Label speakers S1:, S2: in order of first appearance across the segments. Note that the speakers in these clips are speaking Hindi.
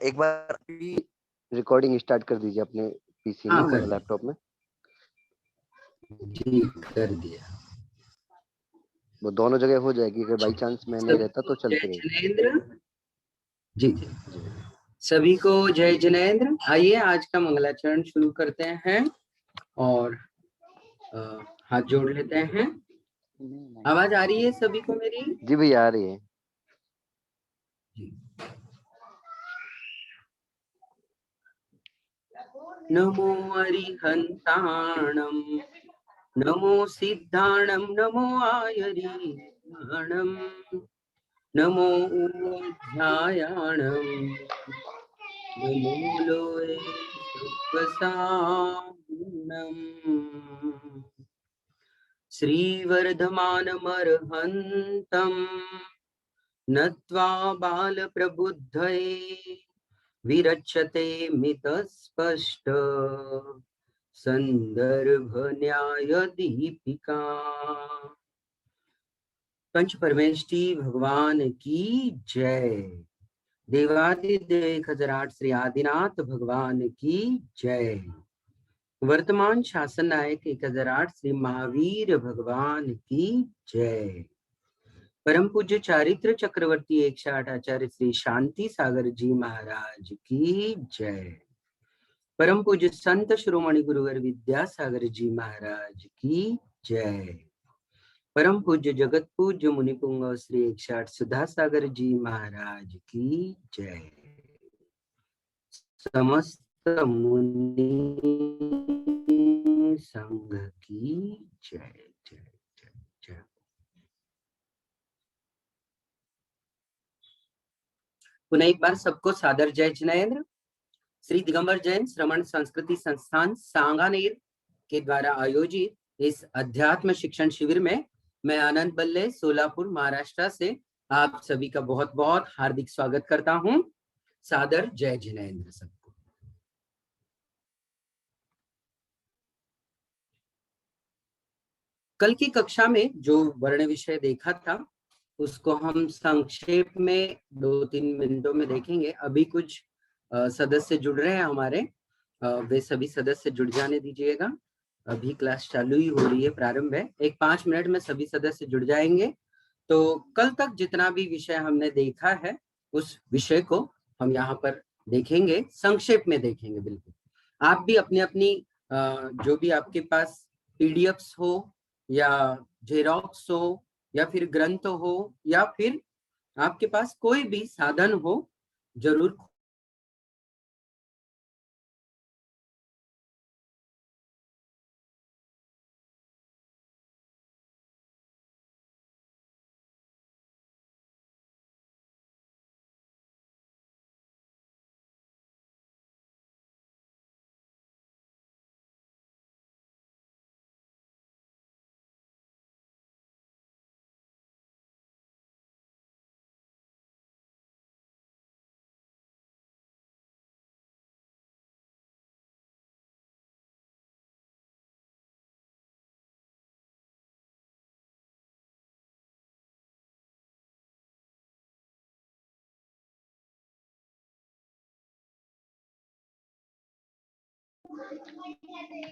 S1: एक बार भी
S2: रिकॉर्डिंग स्टार्ट कर दीजिए अपने पीसी में या लैपटॉप में।
S3: जी कर दिया।
S2: वो दोनों जगह हो जाएगी, अगर बाई चांस मैं नहीं रहता तो चलती
S3: जय
S2: रहेगी।
S3: जिनेंद्र। जी जी सभी को जय जिनेंद्र। आइए आज का मंगलाचरण शुरू करते हैं और हाथ जोड़ लेते हैं। आवाज आ रही है सभी को मेरी?
S2: जी भैया आ रही है।
S3: नमो अरिहंताणं नमो सिद्धाणं नमो आयरिहणं नमो उध्यायाणं नमो लोये सुखसानम् श्रीवर्धमानमर्हन्तं नत्वा बालप्रबुद्धये विरच्यते मितस्पष्ट संदर्भ न्याय दीपिका। पंच परमेष्टि भगवान की जय। देवादिदेव खजराट श्री आदिनाथ भगवान की जय। वर्तमान शासन नायक 1008 श्री महावीर भगवान की जय। परम पूज्य चारित्र चक्रवर्ती 108 आचार्य श्री शांति सागर जी महाराज की जय। परम पूज्य संत शिरोमणि गुरुवर विद्यासागर जी महाराज की जय। परम पूज्य जगत पूज्य मुनि पुंगव श्री 108 सुधा सागर जी महाराज की जय। समस्त मुनि संघ की जय जय जय जय। पुनः एक बार सबको सादर जय जिनेंद्र। श्री दिगंबर जैन श्रमण संस्कृति संस्थान सांगानेर के द्वारा आयोजित इस अध्यात्म शिक्षण शिविर में मैं आनंद बल्ले सोलापुर महाराष्ट्र से आप सभी का बहुत बहुत हार्दिक स्वागत करता हूं। सादर जय जिनेंद्र सबको। कल की कक्षा में जो वर्ण विषय देखा था उसको हम संक्षेप में 2-3 मिनटों में देखेंगे। अभी कुछ सदस्य जुड़ रहे हैं हमारे, वे सभी सदस्य जुड़ जाने दीजिएगा। अभी क्लास चालू ही हो रही है, प्रारंभ है। एक 5 मिनट में सभी सदस्य जुड़ जाएंगे। तो कल तक जितना भी विषय हमने देखा है उस विषय को हम यहाँ पर देखेंगे, संक्षेप में देखेंगे। बिल्कुल आप भी अपनी अपनी जो भी आपके पास पीडीएफ्स हो या जेरोक्स हो या फिर ग्रंथ हो या फिर आपके पास कोई भी साधन हो, जरूर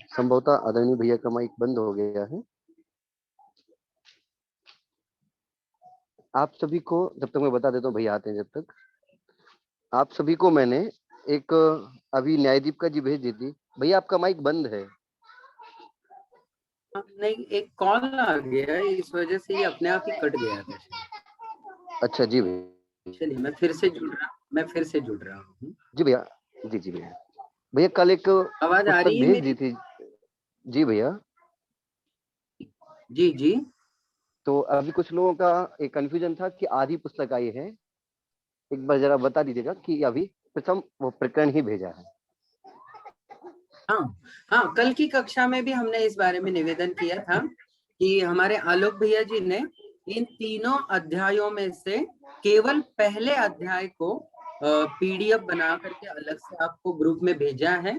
S2: संभवतः आदरणीय भैया का माइक बंद हो गया है। आप सभी को जब तक मैं बता देता हूँ, भैया आते हैं जब तक, आप सभी को मैंने एक अभी न्यायदीप का जी भेज दी थी। भैया आपका माइक बंद है।
S3: नहीं, एक कॉल आ गया, इस वजह से ये अपने आप ही कट गया था।
S2: अच्छा जी भैया,
S3: चलिए मैं फिर से जुड़ रहा हूँ।
S2: जी भैया। जी भैया। भैया कल एक
S3: आवाज आ रही है
S2: भेज
S3: मेरी?
S2: दी थी जी भैया।
S3: जी जी।
S2: तो अभी कुछ लोगों का एक कंफ्यूजन था कि आधी पुस्तक आई है। एक बार जरा बता दीजिएगा कि अभी प्रथम वो प्रकरण ही भेजा है।
S3: हाँ, कल की कक्षा में भी हमने इस बारे में निवेदन किया था कि हमारे आलोक भैया जी ने इन तीनों अध्यायों में से केवल पहले अध्याय को पीडीएफ बना करके अलग से आपको ग्रुप में भेजा है।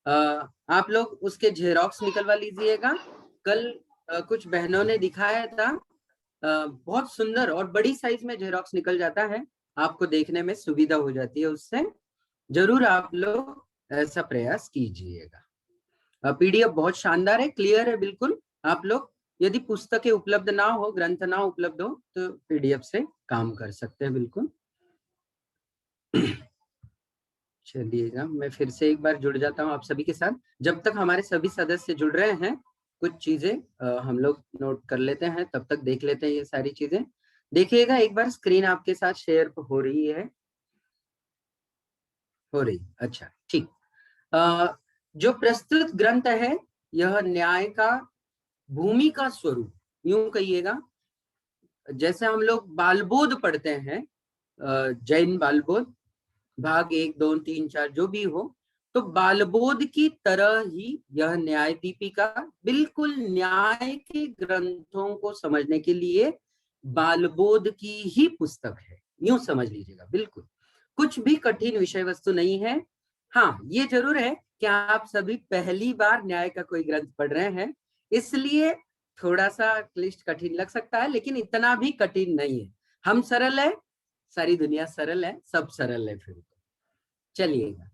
S3: आप लोग उसके जेरोक्स निकलवा लीजिएगा। कल कुछ बहनों ने दिखाया था, बहुत सुंदर और बड़ी साइज में जेरोक्स निकल जाता है, आपको देखने में सुविधा हो जाती है उससे। जरूर आप लोग ऐसा प्रयास कीजिएगा। पीडीएफ बहुत शानदार है, क्लियर है बिल्कुल। आप लोग यदि पुस्तकें उपलब्ध ना हो, ग्रंथ ना उपलब्ध हो, तो पीडीएफ से काम कर सकते हैं बिल्कुल। चलिएगा, मैं फिर से एक बार जुड़ जाता हूँ आप सभी के साथ। जब तक हमारे सभी सदस्य जुड़ रहे हैं, कुछ चीजें हम लोग नोट कर लेते हैं, तब तक देख लेते हैं ये सारी चीजें। देखिएगा एक बार, स्क्रीन आपके साथ शेयर हो रही है? हो रही, अच्छा ठीक। जो प्रस्तुत ग्रंथ है, यह न्याय का भूमि का स्वरूप, यूं कहिएगा। जैसे हम लोग बालबोध पढ़ते हैं, जैन बालबोध भाग 1, 2, 3, 4 जो भी हो, तो बालबोध की तरह ही यह न्याय दीपिका बिल्कुल न्याय के ग्रंथों को समझने के लिए बालबोध की ही पुस्तक है, यूं समझ लीजिएगा। बिल्कुल कुछ भी कठिन विषय वस्तु नहीं है। हाँ, ये जरूर है कि आप सभी पहली बार न्याय का कोई ग्रंथ पढ़ रहे हैं, इसलिए थोड़ा सा क्लिष्ट कठिन लग सकता है, लेकिन इतना भी कठिन नहीं है। हम सरल है, सारी दुनिया सरल है, सब सरल है। फिर चलिएगा,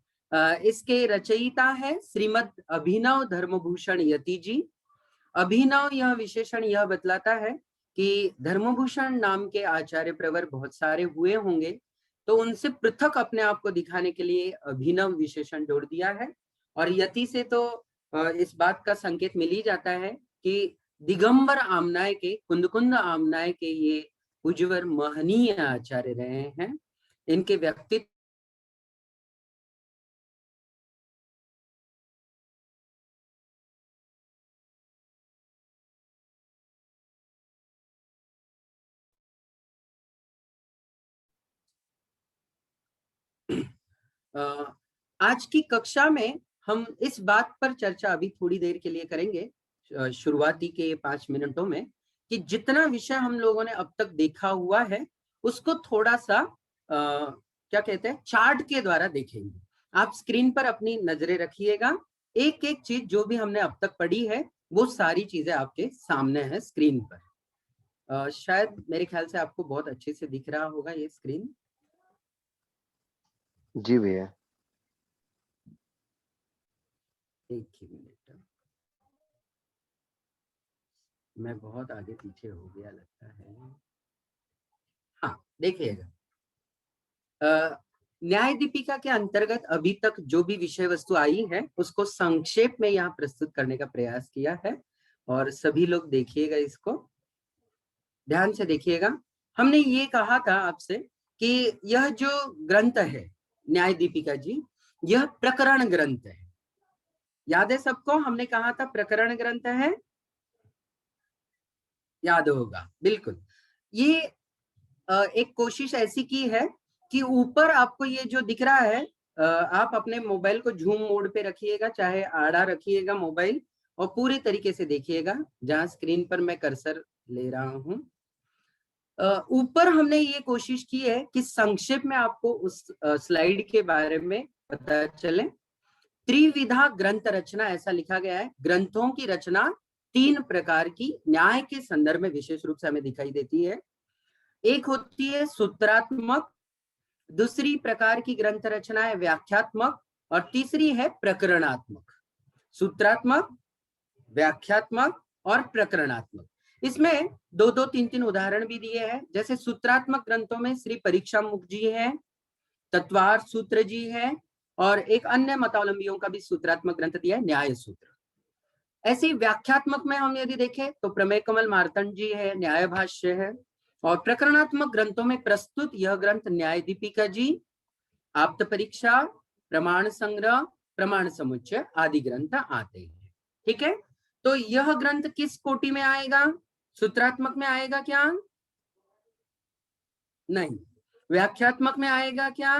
S3: इसके रचयिता है श्रीमद अभिनव धर्मभूषण यति जी। अभिनव यह विशेषण यह बतलाता है कि धर्मभूषण नाम के आचार्य प्रवर बहुत सारे हुए होंगे, तो उनसे पृथक अपने आप को दिखाने के लिए अभिनव विशेषण जोड़ दिया है। और यति से तो इस बात का संकेत मिल ही जाता है कि दिगंबर आमनाय के, कुंदकुंद आमनाय के ये उज्जवल महनीय आचार्य रहे हैं। इनके व्यक्तित्व आज की कक्षा में हम इस बात पर चर्चा अभी थोड़ी देर के लिए करेंगे, शुरुआती के 5 मिनटों में, कि जितना विषय हम लोगों ने अब तक देखा हुआ है उसको थोड़ा सा क्या कहते हैं, चार्ट के द्वारा देखेंगे। आप स्क्रीन पर अपनी नजरें रखिएगा, एक एक चीज जो भी हमने अब तक पढ़ी है वो सारी चीजें आपके सामने है स्क्रीन पर। शायद मेरे ख्याल से आपको बहुत अच्छे से दिख रहा होगा ये स्क्रीन।
S2: जी भैया।
S3: एक ही मिनट, मैं बहुत आगे पीछे हो गया लगता है। हाँ देखिएगा, न्याय दीपिका के अंतर्गत अभी तक जो भी विषय वस्तु आई है उसको संक्षेप में यहाँ प्रस्तुत करने का प्रयास किया है, और सभी लोग देखिएगा, इसको ध्यान से देखिएगा। हमने ये कहा था आपसे कि यह जो ग्रंथ है न्याय दीपिका जी, यह प्रकरण ग्रंथ है। याद है सबको, हमने कहा था प्रकरण ग्रंथ है, याद होगा बिल्कुल। ये एक कोशिश ऐसी की है कि ऊपर आपको ये जो दिख रहा है, आप अपने मोबाइल को झूम मोड पे रखिएगा, चाहे आड़ा रखिएगा मोबाइल, और पूरी तरीके से देखिएगा जहां स्क्रीन पर मैं कर्सर ले रहा हूं। ऊपर हमने ये कोशिश की है कि संक्षेप में आपको उस स्लाइड के बारे में पता चले। त्रिविधा ग्रंथ रचना ऐसा लिखा गया है। ग्रंथों की रचना 3 प्रकार की न्याय के संदर्भ में विशेष रूप से हमें दिखाई देती है। एक होती है सूत्रात्मक, दूसरी प्रकार की ग्रंथ रचना है व्याख्यात्मक, और तीसरी है प्रकरणात्मक। सूत्रात्मक, व्याख्यात्मक और प्रकरणात्मक। इसमें 2-2, 3-3 उदाहरण भी दिए हैं। जैसे सूत्रात्मक ग्रंथों में श्री परीक्षा मुख जी हैं, तत्वार सूत्र जी हैं, और एक अन्य मतावलंबियों का भी सूत्रात्मक ग्रंथ दिया है, न्याय सूत्र। ऐसे व्याख्यात्मक में हम यदि देखें तो प्रमेय कमल मार्तंड जी है, न्याय भाष्य है। और प्रकरणात्मक ग्रंथों में प्रस्तुत यह ग्रंथ न्याय दीपिका जी, आप्त परीक्षा, प्रमाण संग्रह, प्रमाण समुच्चय आदि ग्रंथ आते हैं। ठीक है, तो यह ग्रंथ किस कोटि में आएगा? सूत्रात्मक में आएगा क्या? नहीं। व्याख्यात्मक में आएगा क्या?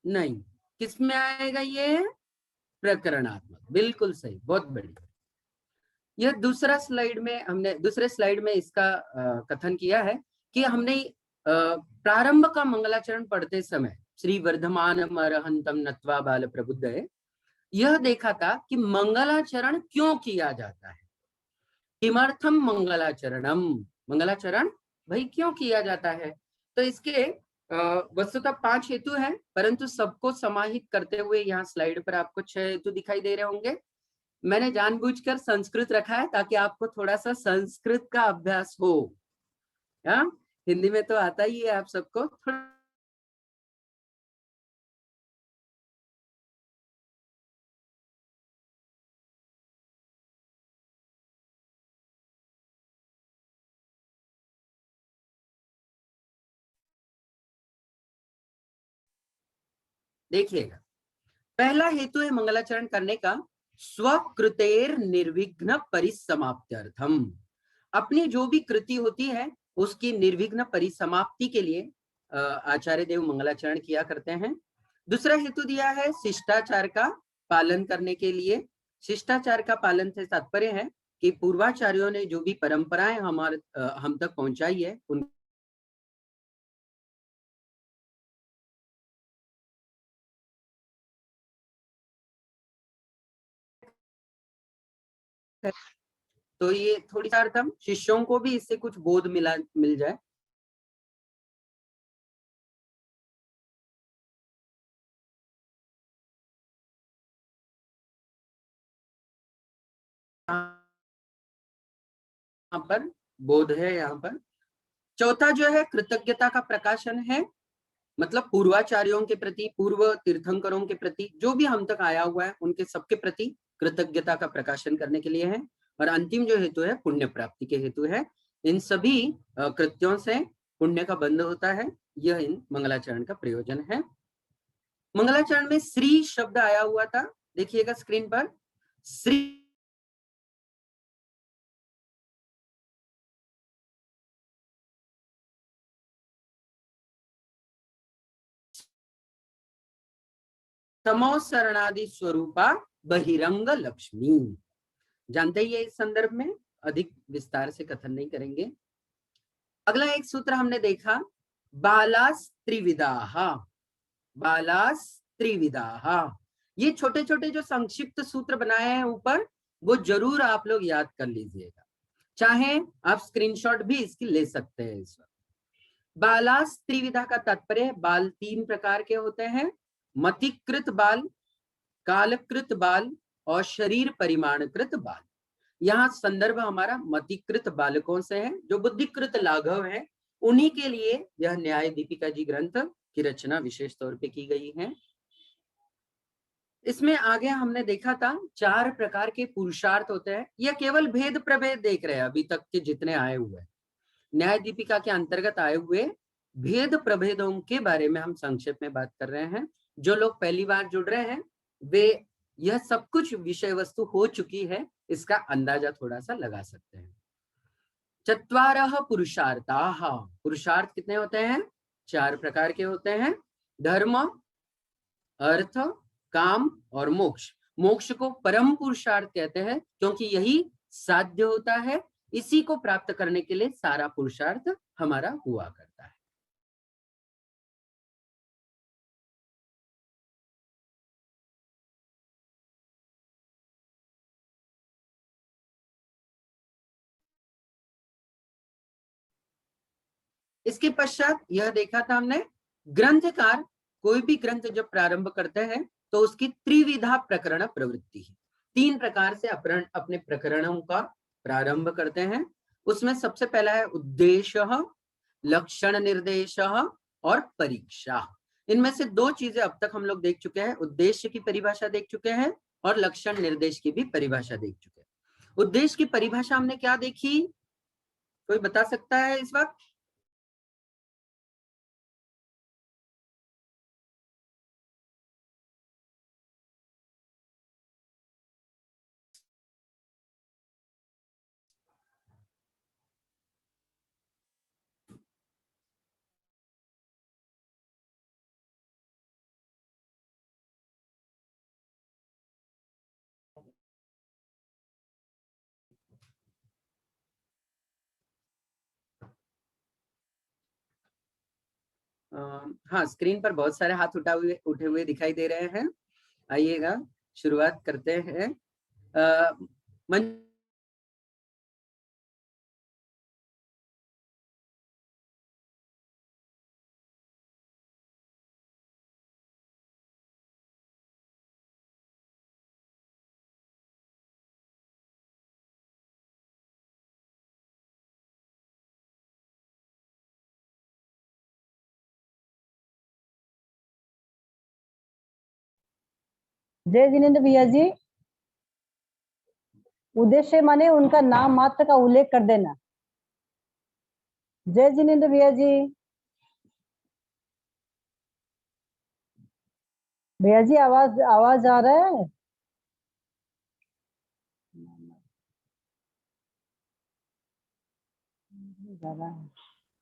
S3: नहीं। किस में आएगा ये? प्रकरणात्मक। बिल्कुल सही, बहुत बढ़िया। यह दूसरे स्लाइड में इसका कथन किया है कि हमने प्रारंभ का मंगलाचरण पढ़ते समय श्री वर्धमान अरहंतम नत्वा बाल प्रबुद्ध है, यह देखा था कि मंगलाचरण क्यों किया जाता है। किमर्थम मंगलाचरणम, मंगलाचरण भाई क्यों किया जाता है? तो इसके वस्तुतः 5 हेतु हैं, परंतु सबको समाहित करते हुए यहाँ स्लाइड पर आपको 6 हेतु दिखाई दे रहे होंगे। मैंने जानबूझकर संस्कृत रखा है ताकि आपको थोड़ा सा संस्कृत का अभ्यास हो। हाँ, हिंदी में तो आता ही है आप सबको। थोड़ा देखिएगा, पहला हेतु है मंगलाचरण करने का, स्वकृतेर निर्विघ्न परिसमाप्त्यर्थम। अपनी जो भी कृति होती है उसकी निर्विघ्न परिसमाप्ति के लिए आचार्य देव मंगलाचरण किया करते हैं। दूसरा हेतु दिया है शिष्टाचार का पालन करने के लिए। शिष्टाचार का पालन से तात्पर्य है कि पूर्वाचार्यों ने जो भी परंपराएं हम तक पहुंचाई है उन तो ये थोड़ी सा अर्थम शिष्यों को भी इससे कुछ बोध मिल जाए। यहाँ पर बोध है। यहाँ पर चौथा जो है कृतज्ञता का प्रकाशन है, मतलब पूर्वाचार्यों के प्रति, पूर्व तीर्थंकरों के प्रति, जो भी हम तक आया हुआ है उनके सबके प्रति कृतज्ञता का प्रकाशन करने के लिए है। और अंतिम जो हेतु है पुण्य प्राप्ति के हेतु है। इन सभी कृत्यों से पुण्य का बंध होता है। यह इन मंगलाचरण का प्रयोजन है। मंगलाचरण में श्री शब्द आया हुआ था, देखिएगा स्क्रीन पर। श्री तमोशरणादि स्वरूपा बहिरंग लक्ष्मी। जानते ही है, इस संदर्भ में अधिक विस्तार से कथन नहीं करेंगे। अगला एक सूत्र हमने देखा, बालास त्रिविदाहा। बालास त्रिविदाहा, ये छोटे छोटे जो संक्षिप्त सूत्र बनाए हैं ऊपर, वो जरूर आप लोग याद कर लीजिएगा। चाहे आप स्क्रीनशॉट भी इसकी ले सकते हैं इस वक्त। बालास त्रिविधा का तात्पर्य, बाल 3 प्रकार के होते हैं, मतिकृत बाल, कालकृत बाल और शरीर परिमाणकृत बाल। यहाँ संदर्भ हमारा मतिकृत बालकों से है, जो बुद्धिकृत लाघव है, उन्हीं के लिए यह न्याय दीपिका जी ग्रंथ की रचना विशेष तौर पे की गई है। इसमें आगे हमने देखा था 4 प्रकार के पुरुषार्थ होते हैं। यह केवल भेद प्रभेद देख रहे हैं अभी तक के जितने आए हुए, न्याय दीपिका के अंतर्गत आए हुए भेद प्रभेदों के बारे में हम संक्षेप में बात कर रहे हैं। जो लोग पहली बार जुड़ रहे हैं वे यह सब कुछ विषय वस्तु हो चुकी है, इसका अंदाजा थोड़ा सा लगा सकते हैं। चत्वारः पुरुषार्थाः, पुरुषार्थ कितने होते हैं? 4 प्रकार के होते हैं, धर्म, अर्थ, काम और मोक्ष। मोक्ष को परम पुरुषार्थ कहते हैं क्योंकि यही साध्य होता है, इसी को प्राप्त करने के लिए सारा पुरुषार्थ हमारा हुआ करता है। इसके पश्चात यह देखा था हमने, ग्रंथकार कोई भी ग्रंथ जब प्रारंभ करते हैं तो उसकी त्रिविधा प्रकरण प्रवृत्ति है। 3 प्रकार से अपने प्रकरणों का प्रारंभ करते हैं। उसमें सबसे पहला है उद्देश्य, लक्षण निर्देश और परीक्षा। इनमें से 2 चीजें अब तक हम लोग देख चुके हैं, उद्देश्य की परिभाषा देख चुके हैं और लक्षण निर्देश की भी परिभाषा देख चुके हैं। उद्देश्य की परिभाषा हमने क्या देखी, कोई बता सकता है इस वक्त? हाँ, स्क्रीन पर बहुत सारे हाथ उठे हुए दिखाई दे रहे हैं। आइएगा शुरुआत करते हैं।
S1: जय जिनेन्द्र भैया जी, उद्देश्य माने उनका नाम मात्र का उल्लेख कर देना। जय जिनेन्द्र भैया जी, भैया जी आवाज आवाज आ रहा है?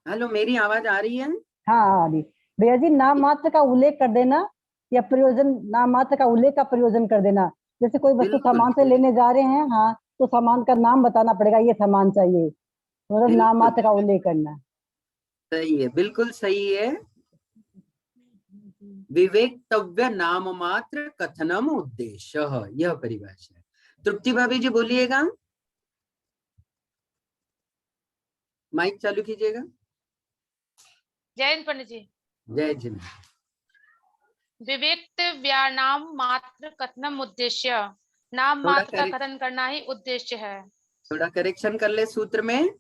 S3: हेलो, मेरी आवाज आ रही है?
S1: हाँ हाँ जी भैया जी, नाम मात्र का उल्लेख कर देना या प्रयोजन, नाम मात्र का उल्लेख का प्रयोजन कर देना। जैसे कोई वस्तु
S3: बिल्कुल
S1: सामान से लेने जा रहे हैं, हाँ, तो सामान का नाम बताना पड़ेगा, ये सामान चाहिए, मतलब नाम
S3: बिल्कुल
S1: मात्र का उल्लेख करना।
S3: सही है, बिल्कुल सही है। विवेक्तव्य नाम मात्र कथनम उद्देश्य, यह परिभाषा है। तृप्ति भाभी जी बोलिएगा, माइक चालू कीजिएगा।
S4: जय पंडित जी।
S3: जय जी।
S4: विवेक्तव्यानाम मात्र कथनम उद्देश्य, नाम मात्र का कथन करना ही उद्देश्य है।
S3: थोड़ा करेक्शन कर ले सूत्र में,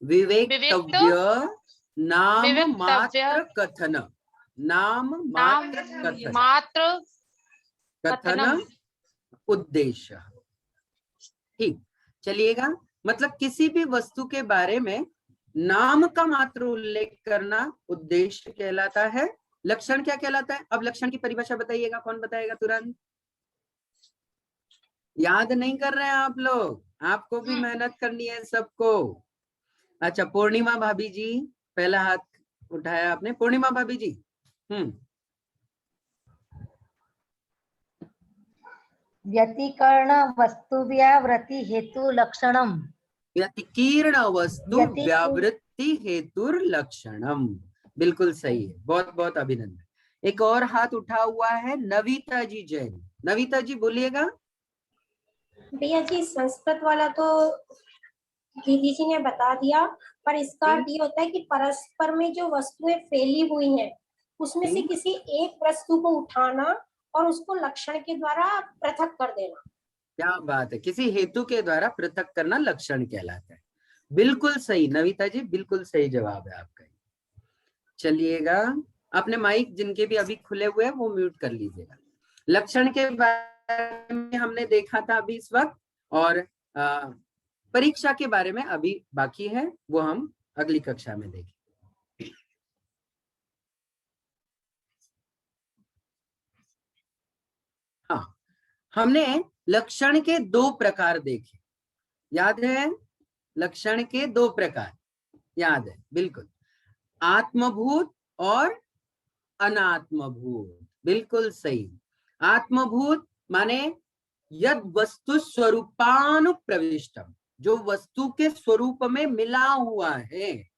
S4: विवेक्त
S3: विवेक्तव्य नाम
S4: विवेक्तव्य
S3: मात्र कथन, नाम
S4: नाम
S3: मात्र कथन,
S4: मात्र
S3: कथन
S4: कथनम।
S3: उद्देश्य। ठीक, चलिएगा। मतलब किसी भी वस्तु के बारे में नाम का मात्र उल्लेख करना उद्देश्य कहलाता है। लक्षण क्या कहलाता है? अब लक्षण की परिभाषा बताइएगा, कौन बताएगा तुरंत? याद नहीं कर रहे हैं आप लोग? आपको भी मेहनत करनी है सबको। अच्छा, पूर्णिमा भाभी जी, पहला हाथ उठाया आपने। पूर्णिमा भाभी जी।
S5: व्यतिकरण वस्तु व्यावृत्ति हेतु लक्षणम।
S3: व्यतिकीर्ण वस्तु व्यावृत्ति हेतु लक्षणम, बिल्कुल सही है, बहुत बहुत अभिनंदन। एक और हाथ उठा हुआ है नविता जी जैन। नविता जी बोलिएगा।
S6: भैया जी, संस्कृत वाला तो दीदी जी ने बता दिया, पर इसका अर्थ ये होता है कि परस्पर में जो वस्तुएं फैली हुई हैं, उसमें से किसी एक वस्तु को उठाना और उसको लक्षण के द्वारा पृथक कर देना।
S3: क्या बात है, किसी हेतु के द्वारा पृथक करना लक्षण कहलाता है। बिल्कुल सही नविता जी, बिल्कुल सही जवाब है आपका। चलिएगा, अपने माइक जिनके भी अभी खुले हुए हैं वो म्यूट कर लीजिएगा। लक्षण के बारे में हमने देखा था अभी इस वक्त, और परीक्षा के बारे में अभी बाकी है, वो हम अगली कक्षा में देखेंगे। हाँ, हमने लक्षण के दो प्रकार देखे, याद है? लक्षण के दो प्रकार याद है? बिल्कुल, आत्मभूत और अनात्मभूत, बिल्कुल सही। आत्मभूत माने यद वस्तु स्वरूपानुप्रविष्टम, जो वस्तु के स्वरूप में मिला हुआ है,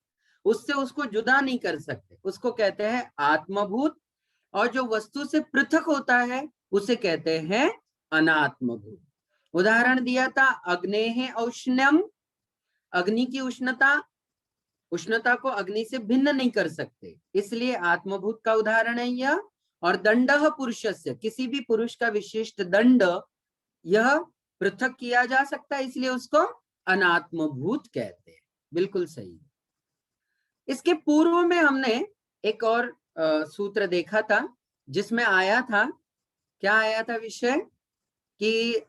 S3: उससे उसको जुदा नहीं कर सकते, उसको कहते हैं आत्मभूत। और जो वस्तु से पृथक होता है उसे कहते हैं अनात्मभूत। उदाहरण दिया था अग्नेः औष्ण्यम, अग्नि की उष्णता को अग्नि से भिन्न नहीं कर सकते, इसलिए आत्मभूत का उदाहरण है यह। और दंडः पुरुषस्य, किसी भी पुरुष का विशिष्ट दंड यह पृथक किया जा सकता है, इसलिए उसको अनात्मभूत कहते हैं, बिल्कुल सही। इसके पूर्व में हमने एक और सूत्र देखा था जिसमें आया था, क्या आया था विषय, कि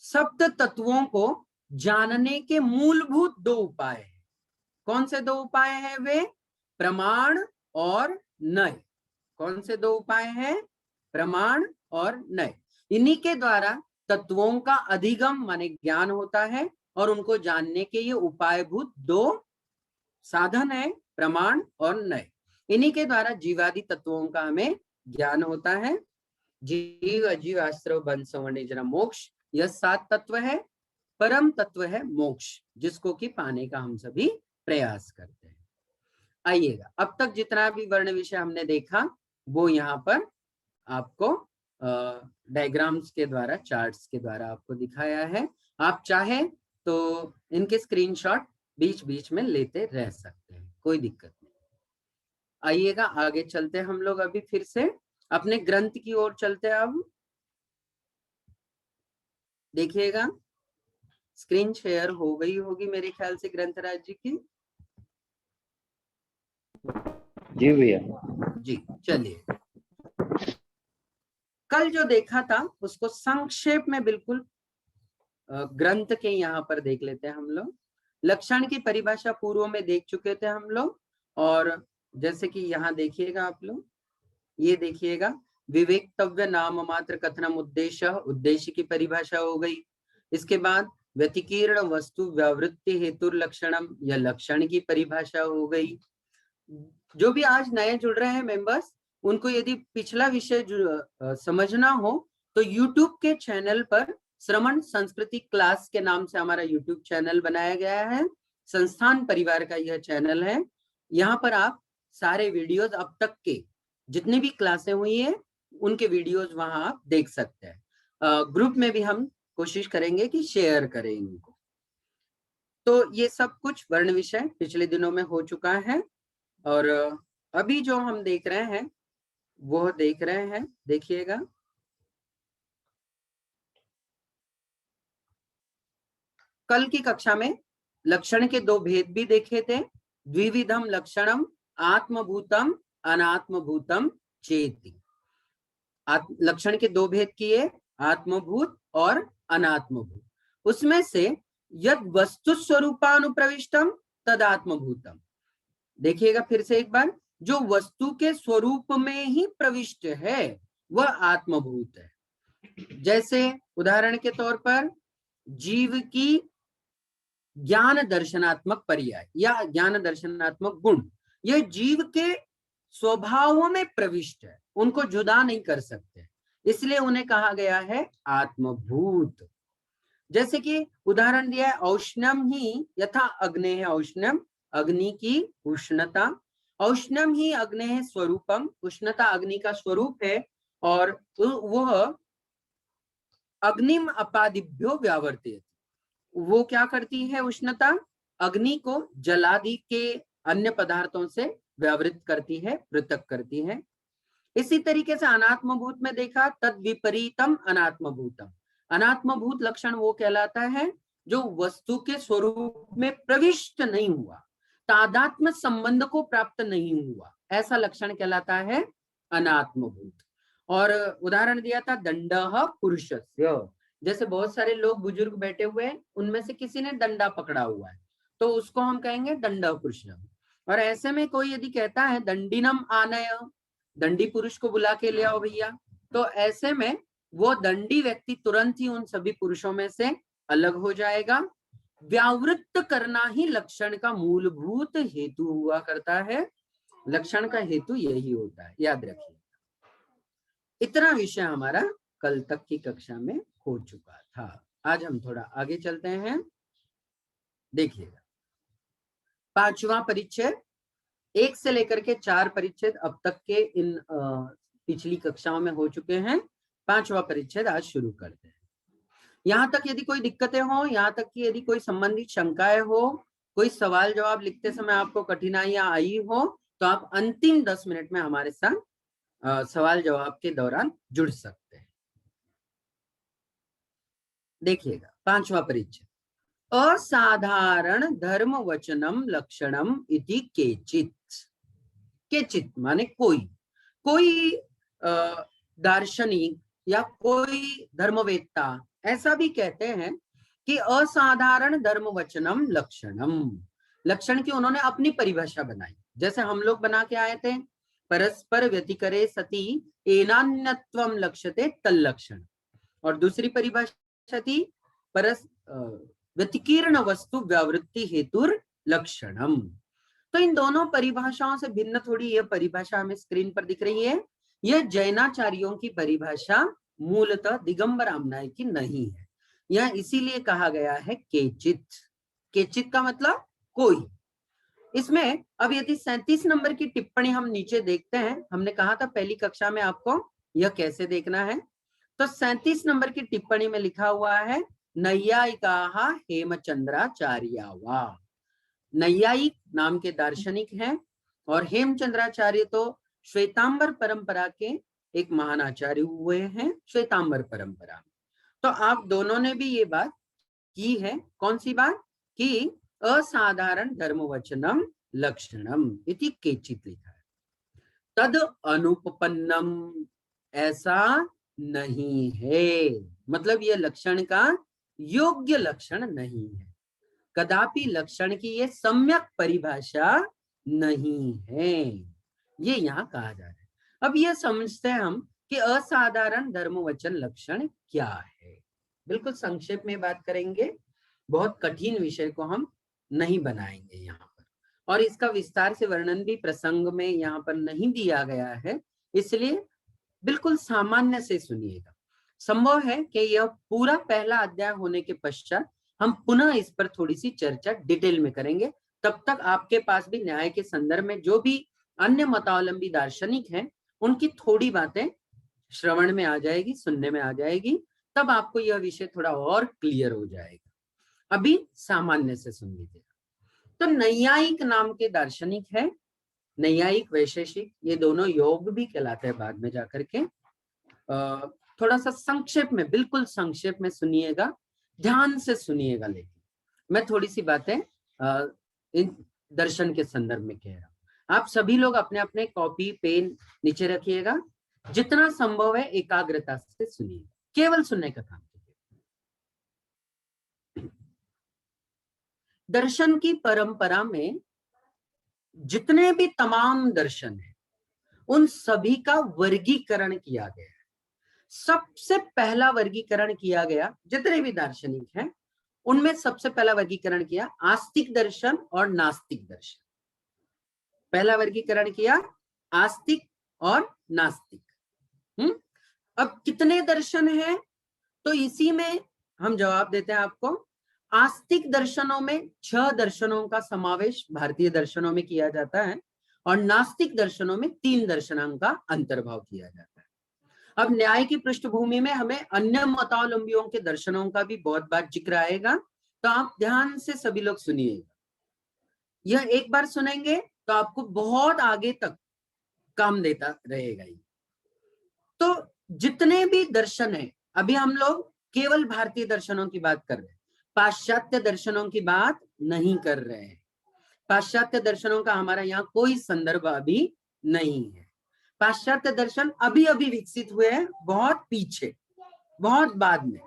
S3: सप्त तत्वों को जानने के मूलभूत दो उपाय हैं। कौन से दो उपाय हैं वे? प्रमाण और नय। कौन से दो उपाय हैं? प्रमाण और नय। इन्हीं के द्वारा तत्वों का अधिगम माने ज्ञान होता है, और उनको जानने के ये उपायभूत दो साधन है, प्रमाण और नय। इन्हीं के द्वारा जीवादि तत्वों का हमें ज्ञान होता है। जीव अजीव आश्रव बंध संवर्ण जरा मोक्ष, यह 7 तत्व है। परम तत्व है मोक्ष, जिसको कि पाने का हम सभी प्रयास करते हैं। आइएगा, अब तक जितना भी वर्ण विषय हमने देखा वो यहाँ पर आपको डायग्राम्स के द्वारा, चार्ट्स के द्वारा आपको दिखाया है। आप चाहे तो इनके स्क्रीनशॉट बीच बीच में लेते रह सकते हैं, कोई दिक्कत नहीं। आइएगा, आगे चलते हैं हम लोग, अभी फिर से अपने ग्रंथ की ओर चलते हैं। अब देखिएगा, स्क्रीन शेयर हो गई होगी मेरे ख्याल से ग्रंथराज जी की।
S2: जी भैया।
S3: जी, चलिए। कल जो देखा था उसको संक्षेप में बिल्कुल ग्रंथ के यहाँ पर देख लेते हैं हम लोग। लक्षण की परिभाषा पूर्व में देख चुके थे हम लोग, और जैसे कि यहाँ देखिएगा आप लोग, ये देखिएगा विवेक्तव्य नाम मात्र कथनम उद्देश्य, उद्देश्य की परिभाषा हो गई। इसके बाद व्यतिकीर्ण वस्तु व्यावृत्ति हेतु लक्षणम, या लक्षण की परिभाषा हो गई। जो भी आज नए जुड़ रहे हैं मेंबर्स, उनको यदि पिछला विषय समझना हो तो YouTube के चैनल पर श्रवण संस्कृति क्लास के नाम से हमारा YouTube चैनल बनाया गया है। संस्थान परिवार का यह चैनल है। यहाँ पर आप सारे वीडियोस अब तक के जितनी भी क्लासें हुई है उनके वीडियोस वहां आप देख सकते हैं। ग्रुप में भी हम कोशिश करेंगे कि शेयर करें इनको। तो ये सब कुछ वर्ण विषय पिछले दिनों में हो चुका है, और अभी जो हम देख रहे हैं वो देख रहे हैं, देखिएगा कल की कक्षा में लक्षण के दो भेद भी देखे थे। द्विविधम लक्षणम आत्मभूतम अनात्मभूतम चेति। लक्षण के दो भेद किए, आत्मभूत और अनात्मभूत। उसमें से यद वस्तु स्वरूपानुप्रविष्टम तद आत्मभूतम। देखिएगा फिर से एक बार, जो वस्तु के स्वरूप में ही प्रविष्ट है वह आत्मभूत है। जैसे उदाहरण के तौर पर जीव की ज्ञान दर्शनात्मक पर्याय या ज्ञान दर्शनात्मक गुण, यह जीव के स्वभावों में प्रविष्ट है, उनको जुदा नहीं कर सकते, इसलिए उन्हें कहा गया है आत्मभूत। जैसे कि उदाहरण दिया है, औष्ण्यम ही यथा अग्नेः औष्ण्यम, अग्नि की उष्णता, औष्ण्यम ही अग्नेः स्वरूपम, उष्णता अग्नि का स्वरूप है, और वह अग्निम अपादिभ्यो व्यावर्तयति। वो क्या करती है उष्णता, अग्नि को जलादि के अन्य पदार्थों से व्यावृत करती है, पृथक करती है। इसी तरीके से अनात्मभूत में देखा, तद विपरीतम अनात्मभूतम। अनात्मभूत लक्षण वो कहलाता है जो वस्तु के स्वरूप में प्रविष्ट नहीं हुआ, तादात्म्य संबंध को प्राप्त नहीं हुआ, ऐसा लक्षण कहलाता है अनात्मभूत। और उदाहरण दिया था दंडः पुरुषस्य। जैसे बहुत सारे लोग बुजुर्ग बैठे हुए हैं, उनमें से किसी ने डंडा पकड़ा हुआ है तो उसको हम कहेंगे दंडः पुरुषम। और ऐसे में कोई यदि कहता है दंडिनम आनय, दंडी पुरुष को बुला के ले आओ भैया, तो ऐसे में वो दंडी व्यक्ति तुरंत ही उन सभी पुरुषों में से अलग हो जाएगा। व्यावृत्त करना ही लक्षण का मूलभूत हेतु हुआ करता है। लक्षण का हेतु यही होता है, याद रखिए। इतना विषय हमारा कल तक की कक्षा में हो चुका था। आज हम थोड़ा आगे चलते हैं। देखिएगा, पांचवा परिच्छेद, 1 से लेकर के 4 परिच्छेद अब तक के इन पिछली कक्षाओं में हो चुके हैं। पांचवा परिच्छेद आज शुरू करते हैं। यहाँ तक यदि कोई दिक्कतें हो, यहाँ तक कि यदि कोई संबंधित शंकाएं हो, कोई सवाल जवाब लिखते समय आपको कठिनाइयां आई हो, तो आप अंतिम 10 मिनट में हमारे साथ सवाल जवाब के दौरान जुड़ सकते हैं। देखिएगा, पांचवा परिच्छेद, असाधारण धर्म वचनम लक्षणम इति केचित। केचित माने कोई दार्शनिक या कोई धर्मवेत्ता ऐसा भी कहते हैं कि असाधारण धर्म वचनम लक्षणम, लक्षण की उन्होंने अपनी परिभाषा बनाई। जैसे हम लोग बना के आए थे, परस्पर व्यतिकरे सति एनान्यत्वम लक्ष्यते तल्लक्षण, और दूसरी परिभाषा थी व्यतिकीर्ण वस्तु व्यावृत्ति हेतुर लक्षणम। तो इन दोनों परिभाषाओं से भिन्न थोड़ी यह परिभाषा हमें स्क्रीन पर दिख रही है। यह जैनाचार्यों की परिभाषा मूलतः दिगंबर आमनाय की नहीं है। यह इसीलिए कहा गया है केचित। केचित का मतलब कोई। इसमें अब यदि 37 नंबर की टिप्पणी हम नीचे देखते हैं, हमने कहा था पहली कक्षा में आपको यह कैसे देखना है। तो 37 नंबर की टिप्पणी में लिखा हुआ है, नैयायिकाः हेमचंद्राचार्या वा। नैयायिक नाम के दार्शनिक हैं, और हेमचंद्राचार्य तो श्वेतांबर परंपरा के एक महान आचार्य हुए हैं, श्वेतांबर परंपरा में। तो आप दोनों ने भी ये बात की है, कौन सी बात, कि असाधारण धर्मवचनम लक्षणम इति केचित लिखा है। तद अनुपपन्नम, ऐसा नहीं है, मतलब ये लक्षण का योग्य लक्षण नहीं है, कदापि लक्षण की ये सम्यक परिभाषा नहीं है, ये यहाँ कहा जा रहा है। अब ये समझते हैं हम कि असाधारण धर्मवचन लक्षण क्या है। बिल्कुल संक्षेप में बात करेंगे, बहुत कठिन विषय को हम नहीं बनाएंगे यहाँ पर, और इसका विस्तार से वर्णन भी प्रसंग में यहाँ पर नहीं दिया गया है, इसलिए बिल्कुल सामान्य से सुनिएगा। संभव है कि यह पूरा पहला अध्याय होने के पश्चात हम पुनः इस पर थोड़ी सी चर्चा डिटेल में करेंगे। तब तक आपके पास भी न्याय के संदर्भ में जो भी अन्य मतावलंबी दार्शनिक हैं उनकी थोड़ी बातें श्रवण में आ जाएगी, सुनने में आ जाएगी, तब आपको यह विषय थोड़ा और क्लियर हो जाएगा। अभी सामान्य से सुन लीजिएगा। तो नैयायिक नाम के दार्शनिक है, नैयायिक वैशेषिक, ये दोनों योग भी कहलाते हैं बाद में जाकर के। थोड़ा सा संक्षेप में, बिल्कुल संक्षेप में सुनिएगा, ध्यान से सुनिएगा, लेकिन मैं थोड़ी सी बातें इन दर्शन के संदर्भ में कह रहा हूं। आप सभी लोग अपने अपने कॉपी पेन नीचे रखिएगा, जितना संभव है एकाग्रता से सुनिए, केवल सुनने का काम कीजिए। दर्शन की परंपरा में जितने भी तमाम दर्शन हैं उन सभी का वर्गीकरण किया गया है। सबसे पहला वर्गीकरण किया गया, जितने भी दार्शनिक हैं उनमें सबसे पहला वर्गीकरण किया आस्तिक दर्शन और नास्तिक दर्शन। पहला वर्गीकरण किया आस्तिक और नास्तिक। अब कितने दर्शन हैं, तो इसी में हम जवाब देते हैं आपको। आस्तिक दर्शनों में 6 दर्शनों का समावेश भारतीय दर्शनों में किया जाता है और नास्तिक दर्शनों में 3 दर्शनों का अंतर्भाव किया जाता है। अब न्याय की पृष्ठभूमि में हमें अन्य मतावलंबियों के दर्शनों का भी बहुत बार जिक्र आएगा, तो आप ध्यान से सभी लोग सुनिएगा। यह एक बार सुनेंगे तो आपको बहुत आगे तक काम देता रहेगा। तो जितने भी दर्शन है, अभी हम लोग केवल भारतीय दर्शनों की बात कर रहे हैं, पाश्चात्य दर्शनों की बात नहीं कर रहे हैं। पाश्चात्य दर्शनों का हमारा यहाँ कोई संदर्भ अभी नहीं है। पाश्चात्य दर्शन अभी अभी विकसित हुए हैं, बहुत पीछे, बहुत बाद में,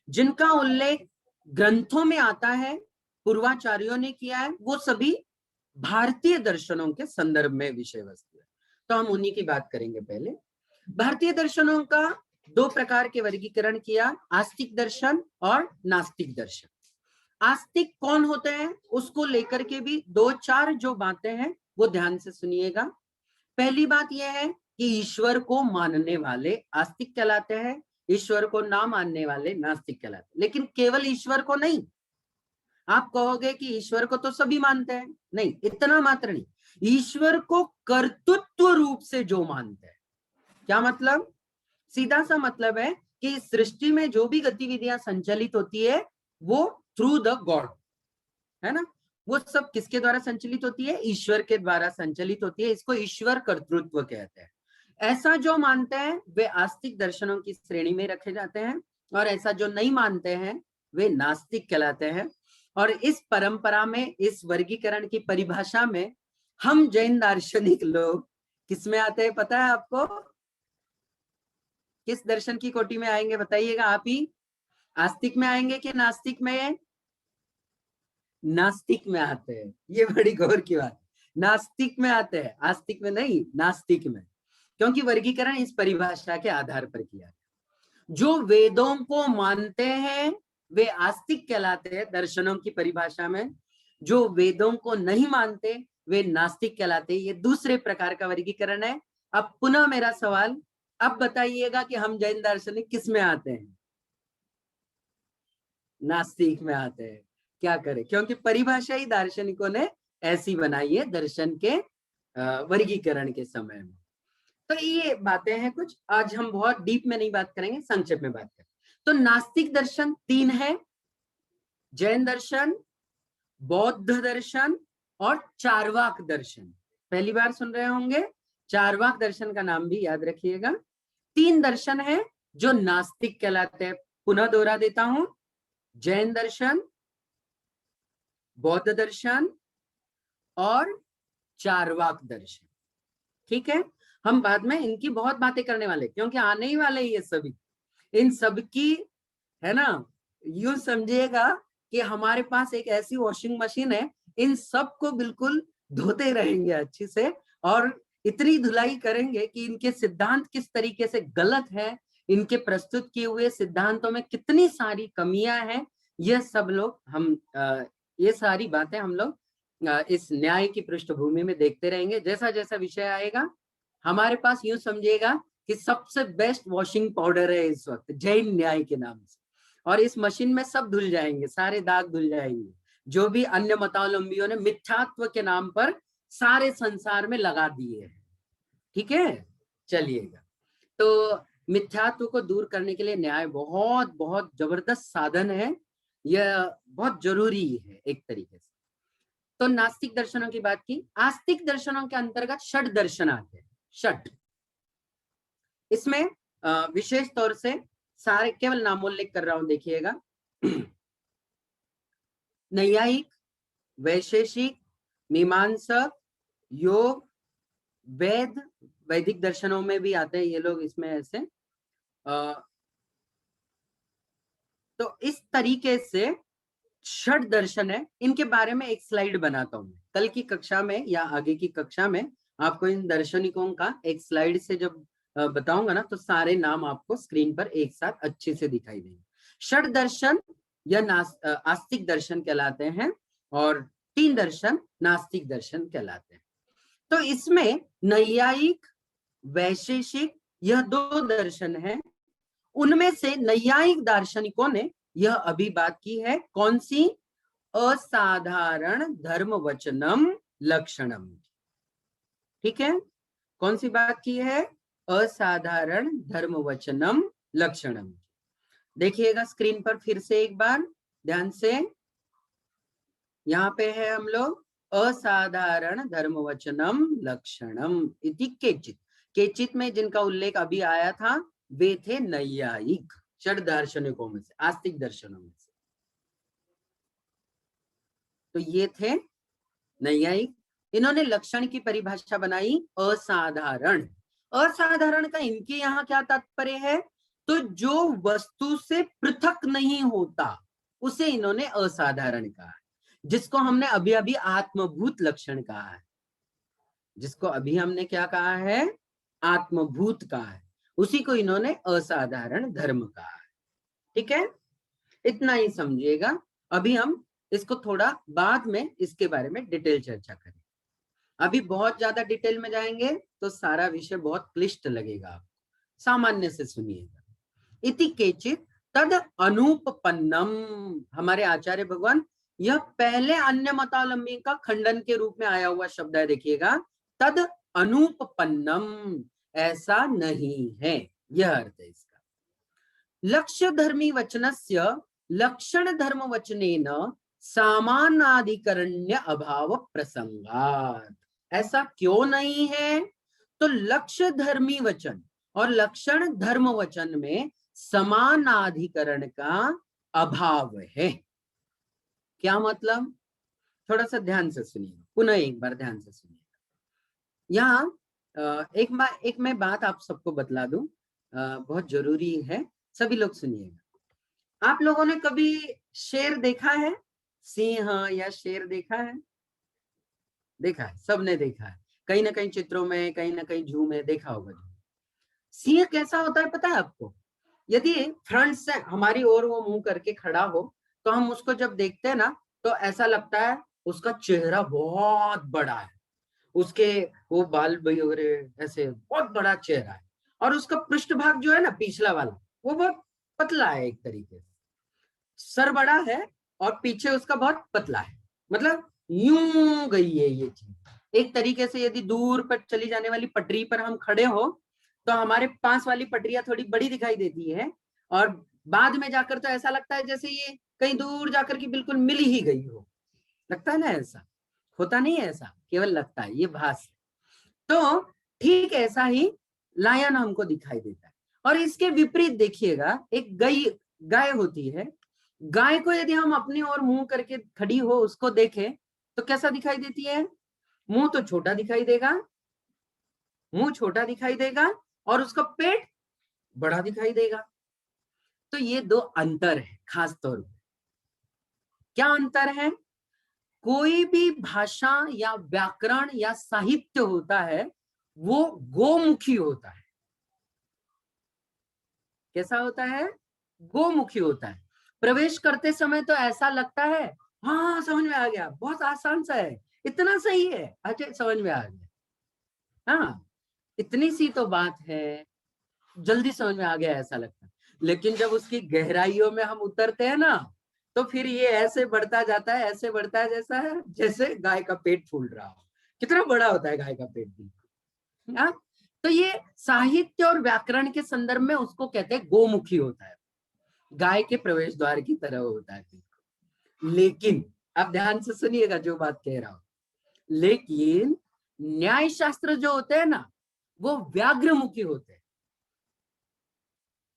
S3: जिनका उल्लेख ग्रंथों में आता है, पूर्वाचार्यों ने किया है, वो सभी भारतीय दर्शनों के संदर्भ में विषय वस्तु है। तो हम उन्हीं की बात करेंगे। पहले भारतीय दर्शनों का 2 प्रकार के वर्गीकरण किया, आस्तिक दर्शन और नास्तिक दर्शन। आस्तिक कौन होते हैं उसको लेकर के भी 2-4 जो बातें हैं वो ध्यान से सुनिएगा। पहली बात यह है कि ईश्वर को मानने वाले आस्तिक कहलाते हैं, ईश्वर को ना मानने वाले नास्तिक कहलाते हैं। लेकिन केवल ईश्वर को नहीं, आप कहोगे कि ईश्वर को तो सभी मानते हैं, नहीं, इतना मात्र नहीं, ईश्वर को कर्तृत्व रूप से जो मानते हैं। क्या मतलब? सीधा सा मतलब है कि इस सृष्टि में जो भी गतिविधियां संचालित होती है वो थ्रू द गॉड है ना, वो सब किसके द्वारा संचालित होती है? ईश्वर के द्वारा संचालित होती है। इसको ईश्वर कर्तृत्व कहते हैं। ऐसा जो मानते हैं वे आस्तिक दर्शनों की श्रेणी में रखे जाते हैं, और ऐसा जो नहीं मानते हैं वे नास्तिक कहलाते हैं। और इस परंपरा में, इस वर्गीकरण की परिभाषा में हम जैन दार्शनिक लोग किस में आते हैं पता है आपको? किस दर्शन की कोटि में आएंगे बताइएगा आप ही? आस्तिक में आएंगे कि नास्तिक में? नास्तिक में आते हैं। ये बड़ी गौर की बात, नास्तिक में आते हैं, आस्तिक में नहीं, नास्तिक में, क्योंकि वर्गीकरण इस परिभाषा के आधार पर किया गया। जो वेदों को मानते हैं वे आस्तिक कहलाते हैं दर्शनों की परिभाषा में, जो वेदों को नहीं मानते वे नास्तिक कहलाते हैं। ये दूसरे प्रकार का वर्गीकरण है। अब पुनः मेरा सवाल, अब बताइएगा कि हम जैन दार्शनिक किस में आते हैं? नास्तिक में आते हैं। क्या करें, क्योंकि परिभाषा ही दार्शनिकों ने ऐसी बनाई है दर्शन के वर्गीकरण के समय में। तो ये बातें हैं कुछ, आज हम बहुत डीप में नहीं बात करेंगे, संक्षेप में बात करें। तो नास्तिक दर्शन 3 है, जैन दर्शन, बौद्ध दर्शन और चार्वाक दर्शन। पहली बार सुन रहे होंगे, चार्वाक दर्शन का नाम भी याद रखिएगा। 3 दर्शन है जो नास्तिक कहलाते हैं। पुनः दोहरा देता हूं, जैन दर्शन, बौद्ध दर्शन और चार्वाक दर्शन। ठीक है, हम बाद में इनकी बहुत बातें करने वाले, क्योंकि आने ही वाले ये सभी, इन सबकी, है ना, यूं समझिएगा कि हमारे पास एक ऐसी वॉशिंग मशीन है, इन सबको बिल्कुल धोते रहेंगे अच्छे से, और इतनी धुलाई करेंगे कि इनके सिद्धांत किस तरीके से गलत है, इनके प्रस्तुत किए हुए सिद्धांतों में कितनी सारी कमियां हैं, ये सब लोग ये सारी बातें हम लोग इस न्याय की पृष्ठभूमि में देखते रहेंगे। जैसा जैसा विषय आएगा हमारे पास, यूं समझिएगा कि सबसे बेस्ट वॉशिंग पाउडर है इस वक्त जैन न्याय के नाम से, और इस मशीन में सब धुल जाएंगे, सारे दाग धुल जाएंगे जो भी अन्य मतावलंबियों ने मिथ्यात्व के नाम पर सारे संसार में लगा दिए हैं। ठीक है, चलिएगा। तो मिथ्यात्व को दूर करने के लिए न्याय बहुत बहुत जबरदस्त साधन है, यह बहुत जरूरी है एक तरीके से। तो नास्तिक दर्शनों की बात की। आस्तिक दर्शनों के अंतर्गत षट दर्शन आते हैं। षट, इसमें विशेष तौर से सारे, केवल नामोल्लेख कर रहा हूं, देखिएगा। नैयायिक, वैशेषिक, मीमांसक, योग, वेद, वैदिक दर्शनों में भी आते हैं ये लोग इसमें ऐसे। तो इस तरीके से षट दर्शन है, इनके बारे में एक स्लाइड बनाता हूं कल की कक्षा में या आगे की कक्षा में। आपको इन दार्शनिकों का एक स्लाइड से जब बताऊंगा ना, तो सारे नाम आपको स्क्रीन पर एक साथ अच्छे से दिखाई देंगे। षट दर्शन या आस्तिक दर्शन कहलाते हैं, और 3 दर्शन नास्तिक दर्शन कहलाते हैं। तो इसमें नैयायिक, वैशेषिक, यह 2 दर्शन है। उनमें से नैयायिक दार्शनिकों ने यह अभी बात की है, कौन सी? असाधारण धर्म वचनम लक्षणम। ठीक है, कौन सी बात की है? असाधारण धर्म वचनम लक्षणम। देखिएगा स्क्रीन पर फिर से एक बार ध्यान से, यहाँ पे है हम लोग, असाधारण धर्म वचनम लक्षणम इति केचित। केचित में जिनका उल्लेख अभी आया था वे थे नैयायिक, षट दार्शनिकों में से, आस्तिक दर्शनों में से। तो ये थे नैयायिक। इन्होंने लक्षण की परिभाषा बनाई असाधारण। असाधारण का इनके यहाँ क्या तात्पर्य है? तो जो वस्तु से पृथक नहीं होता उसे इन्होंने असाधारण कहा है, जिसको हमने अभी अभी आत्मभूत लक्षण कहा है, जिसको अभी हमने क्या कहा है? आत्मभूत कहा है, उसी को इन्होंने असाधारण धर्म कहा है। ठीक है, इतना ही समझिएगा। अभी हम इसको थोड़ा बाद में इसके बारे में डिटेल चर्चा करें। अभी बहुत ज्यादा डिटेल में जाएंगे तो सारा विषय बहुत क्लिष्ट लगेगा आपको, सामान्य से सुनिएगा। इति केचित तद अनुपपन्नम, हमारे आचार्य भगवान, यह पहले अन्य मतावलंबी का खंडन के रूप में आया हुआ शब्द है। देखिएगा, तद अनुपपन्नम, ऐसा नहीं है, यह अर्थ है इसका। लक्ष्य धर्मी वचनस्य लक्षण धर्म वचनेन सामानाधिकरण्य अभाव प्रसंगात। ऐसा क्यों नहीं है? तो लक्ष्य धर्मी वचन और लक्षण धर्म वचन में समानाधिकरण का अभाव है। क्या मतलब? थोड़ा सा ध्यान से सुनिए, पुनः एक बार ध्यान से सुनिए। यहाँ एक मैं बात आप सबको बतला दूं, बहुत जरूरी है, सभी लोग सुनिएगा। आप लोगों ने कभी शेर देखा है? सिंह या शेर देखा है? देखा है, सबने देखा है, कहीं ना कहीं चित्रों में, कहीं ना कहीं जू में देखा होगा। सिंह कैसा होता है पता है आपको? यदि फ्रंट से हमारी ओर वो मुंह करके खड़ा हो तो हम उसको जब देखते हैं ना, तो ऐसा लगता है उसका चेहरा बहुत बड़ा है, उसके वो बाल वगैरह ऐसे बहुत बड़ा चेहरा है, और उसका पृष्ठभाग जो है ना, पिछला वाला, वो बहुत पतला है, एक तरीके से सर बड़ा है और पीछे उसका बहुत पतला है, मतलब यूं गई है ये चीज। एक तरीके से यदि दूर पर चली जाने वाली पटरी पर हम खड़े हो तो हमारे पास वाली पटरियां थोड़ी बड़ी दिखाई देती है, और बाद में जाकर तो ऐसा लगता है जैसे ये कहीं दूर जाकर के बिल्कुल मिल ही गई हो। लगता है ना? ऐसा होता नहीं है, ऐसा केवल लगता है, ये भास है। तो ठीक ऐसा ही लायन हमको दिखाई देता है। और इसके विपरीत देखिएगा, एक गाय होती है। गाय को यदि हम अपनी ओर मुंह करके खड़ी हो उसको देखें तो कैसा दिखाई देती है? मुंह तो छोटा दिखाई देगा, मुंह छोटा दिखाई देगा, और उसका पेट बड़ा दिखाई देगा। तो ये दो अंतर है खास तौर पे। क्या अंतर है? कोई भी भाषा या व्याकरण या साहित्य होता है वो गोमुखी होता है। कैसा होता है? गोमुखी होता है। प्रवेश करते समय तो ऐसा लगता है हाँ समझ में आ गया, बहुत आसान सा है, इतना सही है, अच्छा समझ में आ गया, हाँ इतनी सी तो बात है, जल्दी समझ में आ गया ऐसा लगता है। लेकिन जब उसकी गहराइयों में हम उतरते हैं ना तो फिर ये ऐसे बढ़ता जाता है, ऐसे बढ़ता है जैसा है जैसे गाय का पेट फूल रहा हो। कितना बड़ा होता है गाय का पेट भी, हाँ? तो ये साहित्य और व्याकरण के संदर्भ में उसको कहते हैं गोमुखी होता है, गाय के प्रवेश द्वार की तरह होता है। लेकिन आप ध्यान से सुनिएगा जो बात कह रहा हूं, लेकिन न्याय शास्त्र जो होते हैं ना वो व्याघ्रमुखी होते हैं।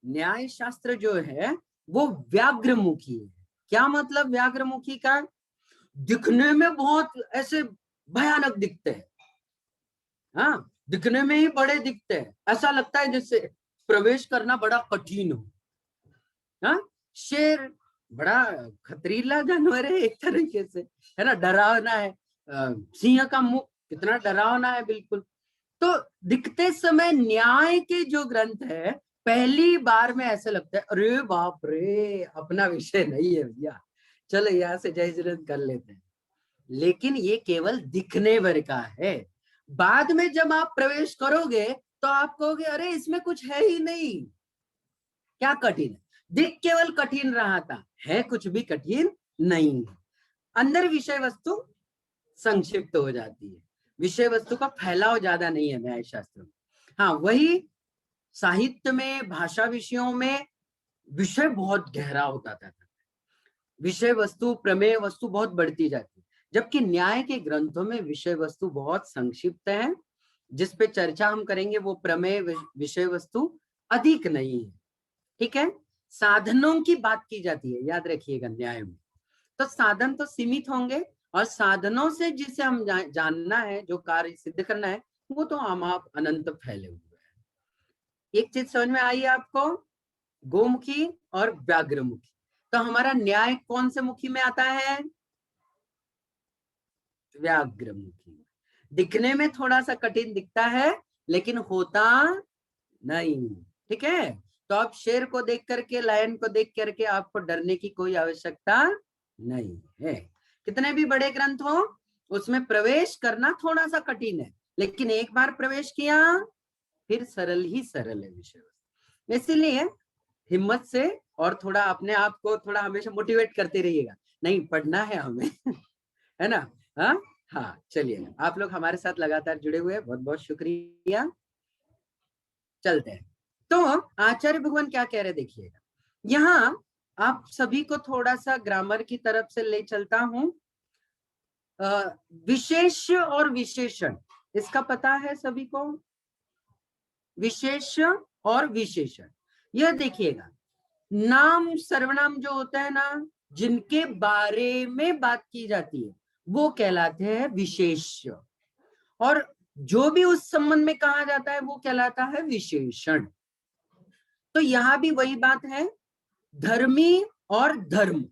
S3: न्याय शास्त्र जो है वो व्याघ्रमुखी है। क्या मतलब व्याघ्रमुखी का? दिखने में बहुत ऐसे भयानक दिखते हैं, हाँ दिखने में ही बड़े दिखते हैं, ऐसा लगता है जैसे प्रवेश करना बड़ा कठिन हो। हाँ शेर बड़ा खतरीला जानवर है एक तरीके से, है ना, डरावना है। सिंह का मुख कितना डरावना है बिल्कुल। तो दिखते समय न्याय के जो ग्रंथ है पहली बार में ऐसे लगता है अरे बाप रे अपना विषय नहीं है भैया, चलो यहाँ से जय जिरत कर लेते हैं। लेकिन ये केवल दिखने भर का है। बाद में जब आप प्रवेश करोगे तो आप कहोगे अरे इसमें कुछ है ही नहीं, क्या कठिन है, दिख केवल कठिन रहा था, है कुछ भी कठिन नहीं। अंदर विषय वस्तु संक्षिप्त हो जाती है, विषय वस्तु का फैलाव ज्यादा नहीं है न्याय शास्त्र में। हाँ वही साहित्य में भाषा विषयों में विषय बहुत गहरा होता था, विषय वस्तु प्रमेय वस्तु बहुत बढ़ती जाती है, जबकि न्याय के ग्रंथों में विषय वस्तु बहुत संक्षिप्त है। जिस पे चर्चा हम करेंगे वो प्रमेय विषय वस्तु अधिक नहीं है। ठीक है, साधनों की बात की जाती है, याद रखिएगा न्याय में तो साधन तो सीमित होंगे और साधनों से जिसे हम जानना है, जो कार्य सिद्ध करना है, वो तो अमाप अनंत फैले हुए हैं। एक चीज समझ में आई आपको, गोमुखी और व्याघ्रमुखी। तो हमारा न्याय कौन से मुखी में आता है? व्याघ्रमुखी। दिखने में थोड़ा सा कठिन दिखता है लेकिन होता नहीं। ठीक है, तो आप शेर को देख करके, लायन को देख करके आपको डरने की कोई आवश्यकता नहीं है। कितने भी बड़े ग्रंथ हो उसमें प्रवेश करना थोड़ा सा कठिन है, लेकिन एक बार प्रवेश किया फिर सरल ही सरल है विषय। इसीलिए हिम्मत से और थोड़ा अपने आप को थोड़ा हमेशा मोटिवेट करते रहिएगा, नहीं पढ़ना है हमें है ना। हाँ हाँ चलिए, आप लोग हमारे साथ लगातार जुड़े हुए हैं, बहुत बहुत शुक्रिया। चलते हैं। तो आचार्य भगवान क्या कह रहे देखिएगा, यहाँ आप सभी को थोड़ा सा ग्रामर की तरफ से ले चलता हूं। विशेष और विशेषण, इसका पता है सभी को? विशेष और विशेषण, यह देखिएगा नाम सर्वनाम जो होता है ना, जिनके बारे में बात की जाती है वो कहलाते हैं विशेष, और जो भी उस संबंध में कहा जाता है वो कहलाता है विशेषण। तो यहां भी वही बात है, धर्मी और धर्म।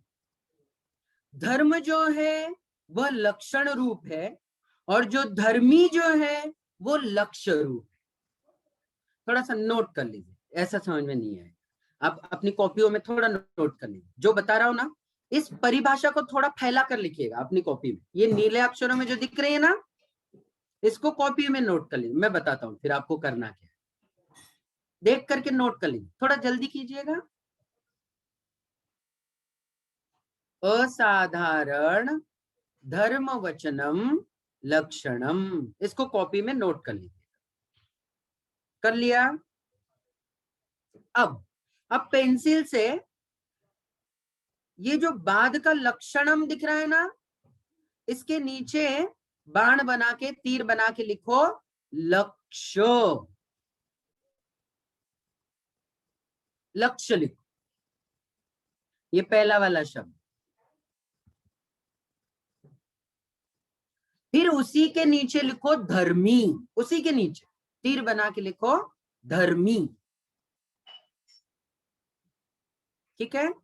S3: धर्म जो है वह लक्षण रूप है और जो धर्मी जो है वो लक्ष्य रूप है। थोड़ा सा नोट कर लीजिए, ऐसा समझ में नहीं आए, आप अपनी कॉपियों में थोड़ा नोट कर लीजिए। जो बता रहा हूं ना, इस परिभाषा को थोड़ा फैला कर लिखिएगा अपनी कॉपी में। ये नीले अक्षरों में जो दिख रही है ना, इसको कॉपी में नोट कर लीजिए। मैं बताता हूं फिर आपको करना क्या है, देख करके नोट कर लीजिए, थोड़ा जल्दी कीजिएगा। असाधारण धर्म वचनम लक्षणम, इसको कॉपी में नोट कर लीजिए। कर लिया? अब पेंसिल से ये जो बाद का लक्षणम दिख रहा है ना, इसके नीचे बाण बना के, तीर बना के लिखो लक्ष्य। लक्ष्य लिखो, ये पहला वाला शब्द। फिर उसी के नीचे लिखो धर्मी, उसी के नीचे तीर बना के लिखो धर्मी। ठीक है।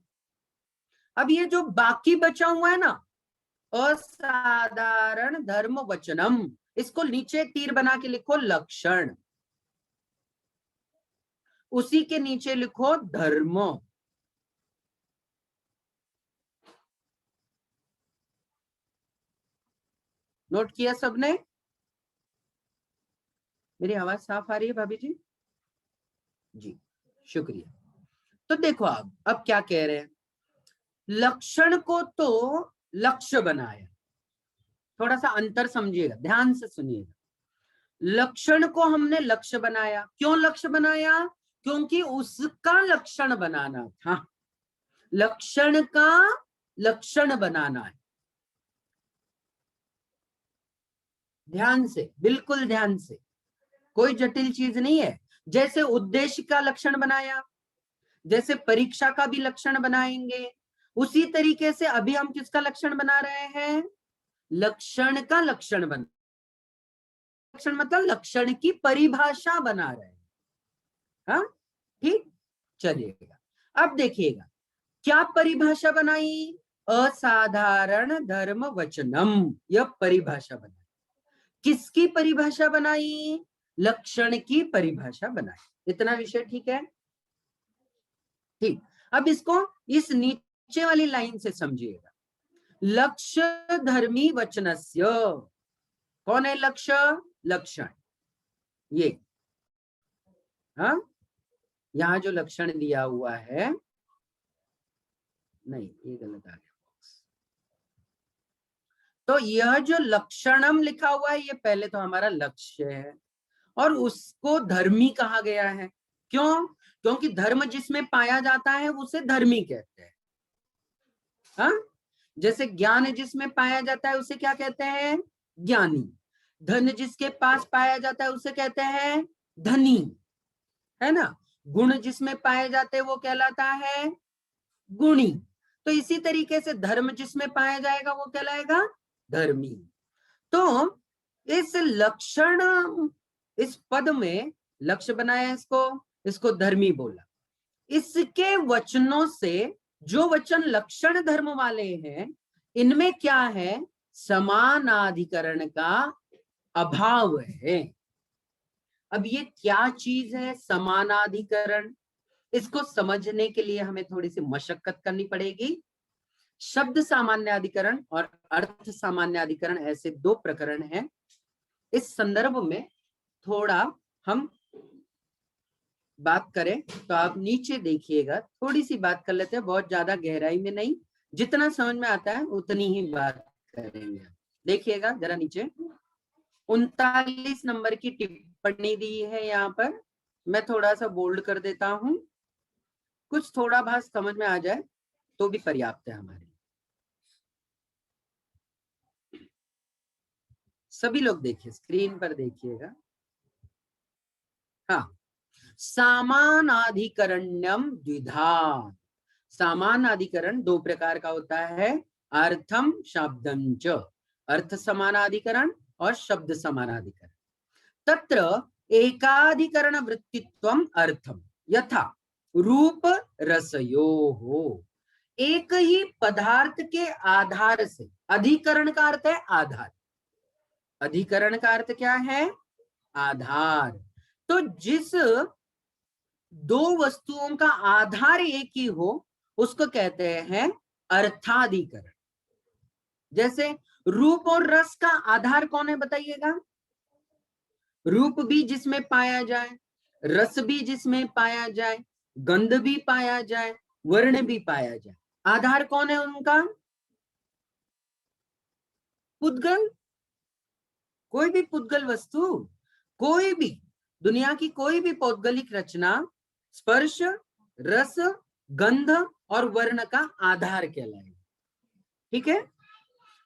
S3: अब ये जो बाकी बचा हुआ है ना, असाधारण धर्म वचनम, इसको नीचे तीर बना के लिखो लक्षण, उसी के नीचे लिखो धर्म। नोट किया सबने? मेरी आवाज साफ आ रही है भाभी जी? जी शुक्रिया। तो देखो अब क्या कह रहे हैं, लक्षण को तो लक्ष्य बनाया, थोड़ा सा अंतर समझिएगा, ध्यान से सुनिएगा। लक्षण को हमने लक्ष्य बनाया, क्यों लक्ष्य बनाया? क्योंकि उसका लक्षण बनाना था, लक्षण का लक्षण बनाना है। ध्यान से, बिल्कुल ध्यान से, कोई जटिल चीज नहीं है। जैसे उद्देश्य का लक्षण बनाया, जैसे परीक्षा का भी लक्षण बनाएंगे, उसी तरीके से अभी हम किसका लक्षण बना रहे हैं? लक्षण का लक्षण बना, लक्षण मतलब लक्षण की परिभाषा बना रहे हैं। हाँ ठीक, चलिएगा। अब देखिएगा क्या परिभाषा बनाई, असाधारण धर्म वचनम, यह परिभाषा बनाई। किसकी परिभाषा बनाई? लक्षण की परिभाषा बनाई। इतना विषय ठीक है? ठीक। अब इसको इस नीचे वाली लाइन से समझिएगा, लक्ष्य धर्मी वचनस्य, कौन है लक्ष्य? लक्षण, ये हाँ, यहां जो लक्षण दिया हुआ है, नहीं ये गलत आ गया, तो यह जो लक्षणम लिखा हुआ है ये पहले तो हमारा लक्ष्य है, और उसको धर्मी कहा गया है। क्यों? क्योंकि धर्म जिसमें पाया जाता है उसे धर्मी कहते हैं। हाँ, जैसे ज्ञान जिसमें पाया जाता है उसे क्या कहते हैं? ज्ञानी। धन जिसके पास पाया जाता है उसे कहते हैं धनी, है ना। गुण जिसमें पाए जाते हैं वो कहलाता है गुणी। तो इसी तरीके से धर्म जिसमें पाया जाएगा वो कहलाएगा धर्मी। तो इस लक्षण, इस पद में लक्ष्य बनाया इसको धर्मी बोला। इसके वचनों से, जो वचन लक्षण धर्म वाले हैं, इनमें क्या है? समानाधिकरण का अभाव है। अब ये क्या चीज है समानाधिकरण? इसको समझने के लिए हमें थोड़ी सी मशक्कत करनी पड़ेगी। शब्द सामान्याधिकरण और अर्थ सामान्याधिकरण ऐसे दो प्रकरण हैं। इस संदर्भ में थोड़ा हम बात करें तो आप नीचे देखिएगा, थोड़ी सी बात कर लेते हैं, बहुत ज्यादा गहराई में नहीं, जितना समझ में आता है उतनी ही बात करेंगे। देखिएगा जरा नीचे 39 नंबर की टिप्पणी दी है, यहाँ पर मैं थोड़ा सा बोल्ड कर देता हूं, कुछ थोड़ा भाग समझ में आ जाए तो भी पर्याप्त है हमारे। सभी लोग देखिए, स्क्रीन पर देखिएगा। हाँ, सामानाधिकरण्यम द्विधा। सामानाधिकरण दो प्रकार का होता है, अर्थम शब्दम च, अर्थ समानाधिकरण और शब्द समानाधिकरण। तत्र एकाधिकरण वृत्तित्वम अर्थम यथा रूप रसयोः। एक ही पदार्थ के आधार से, अधिकरण का अर्थ है आधार, अधिकरण का अर्थ क्या है? आधार। तो जिस दो वस्तुओं का आधार एक ही हो उसको कहते हैं अर्थाधिकरण। जैसे रूप और रस का आधार कौन है बताइएगा? रूप भी जिसमें पाया जाए, रस भी जिसमें पाया जाए, गंध भी पाया जाए, वर्ण भी पाया जाए, आधार कौन है उनका? पुद्गल। कोई भी पुद्गल वस्तु, कोई भी दुनिया की कोई भी पौद्गलिक रचना स्पर्श, रस, गंध और वर्ण का आधार कहलाएगा। ठीक है।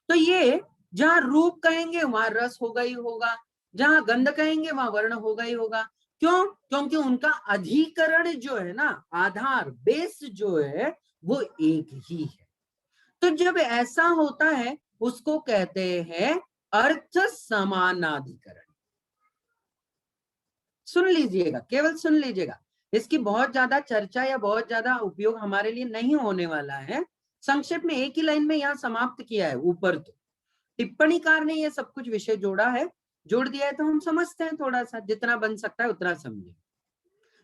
S3: तो ये जहां रूप कहेंगे वहां रस होगा ही होगा, जहां गंध कहेंगे वहां वर्ण होगा ही होगा। क्यों? क्योंकि उनका अधिकरण जो है ना, आधार, बेस जो है वो एक ही है। तो जब ऐसा होता है उसको कहते हैं अर्थ समानाधिकरण। सुन लीजिएगा, केवल सुन लीजिएगा, इसकी बहुत ज्यादा चर्चा या बहुत ज्यादा उपयोग हमारे लिए नहीं होने वाला है। संक्षेप में एक ही लाइन में यहाँ समाप्त किया है। ऊपर तो टिप्पणीकार ने ये सब कुछ विषय जोड़ा है, जोड़ दिया है, तो हम समझते हैं, थोड़ा सा जितना बन सकता है उतना समझे।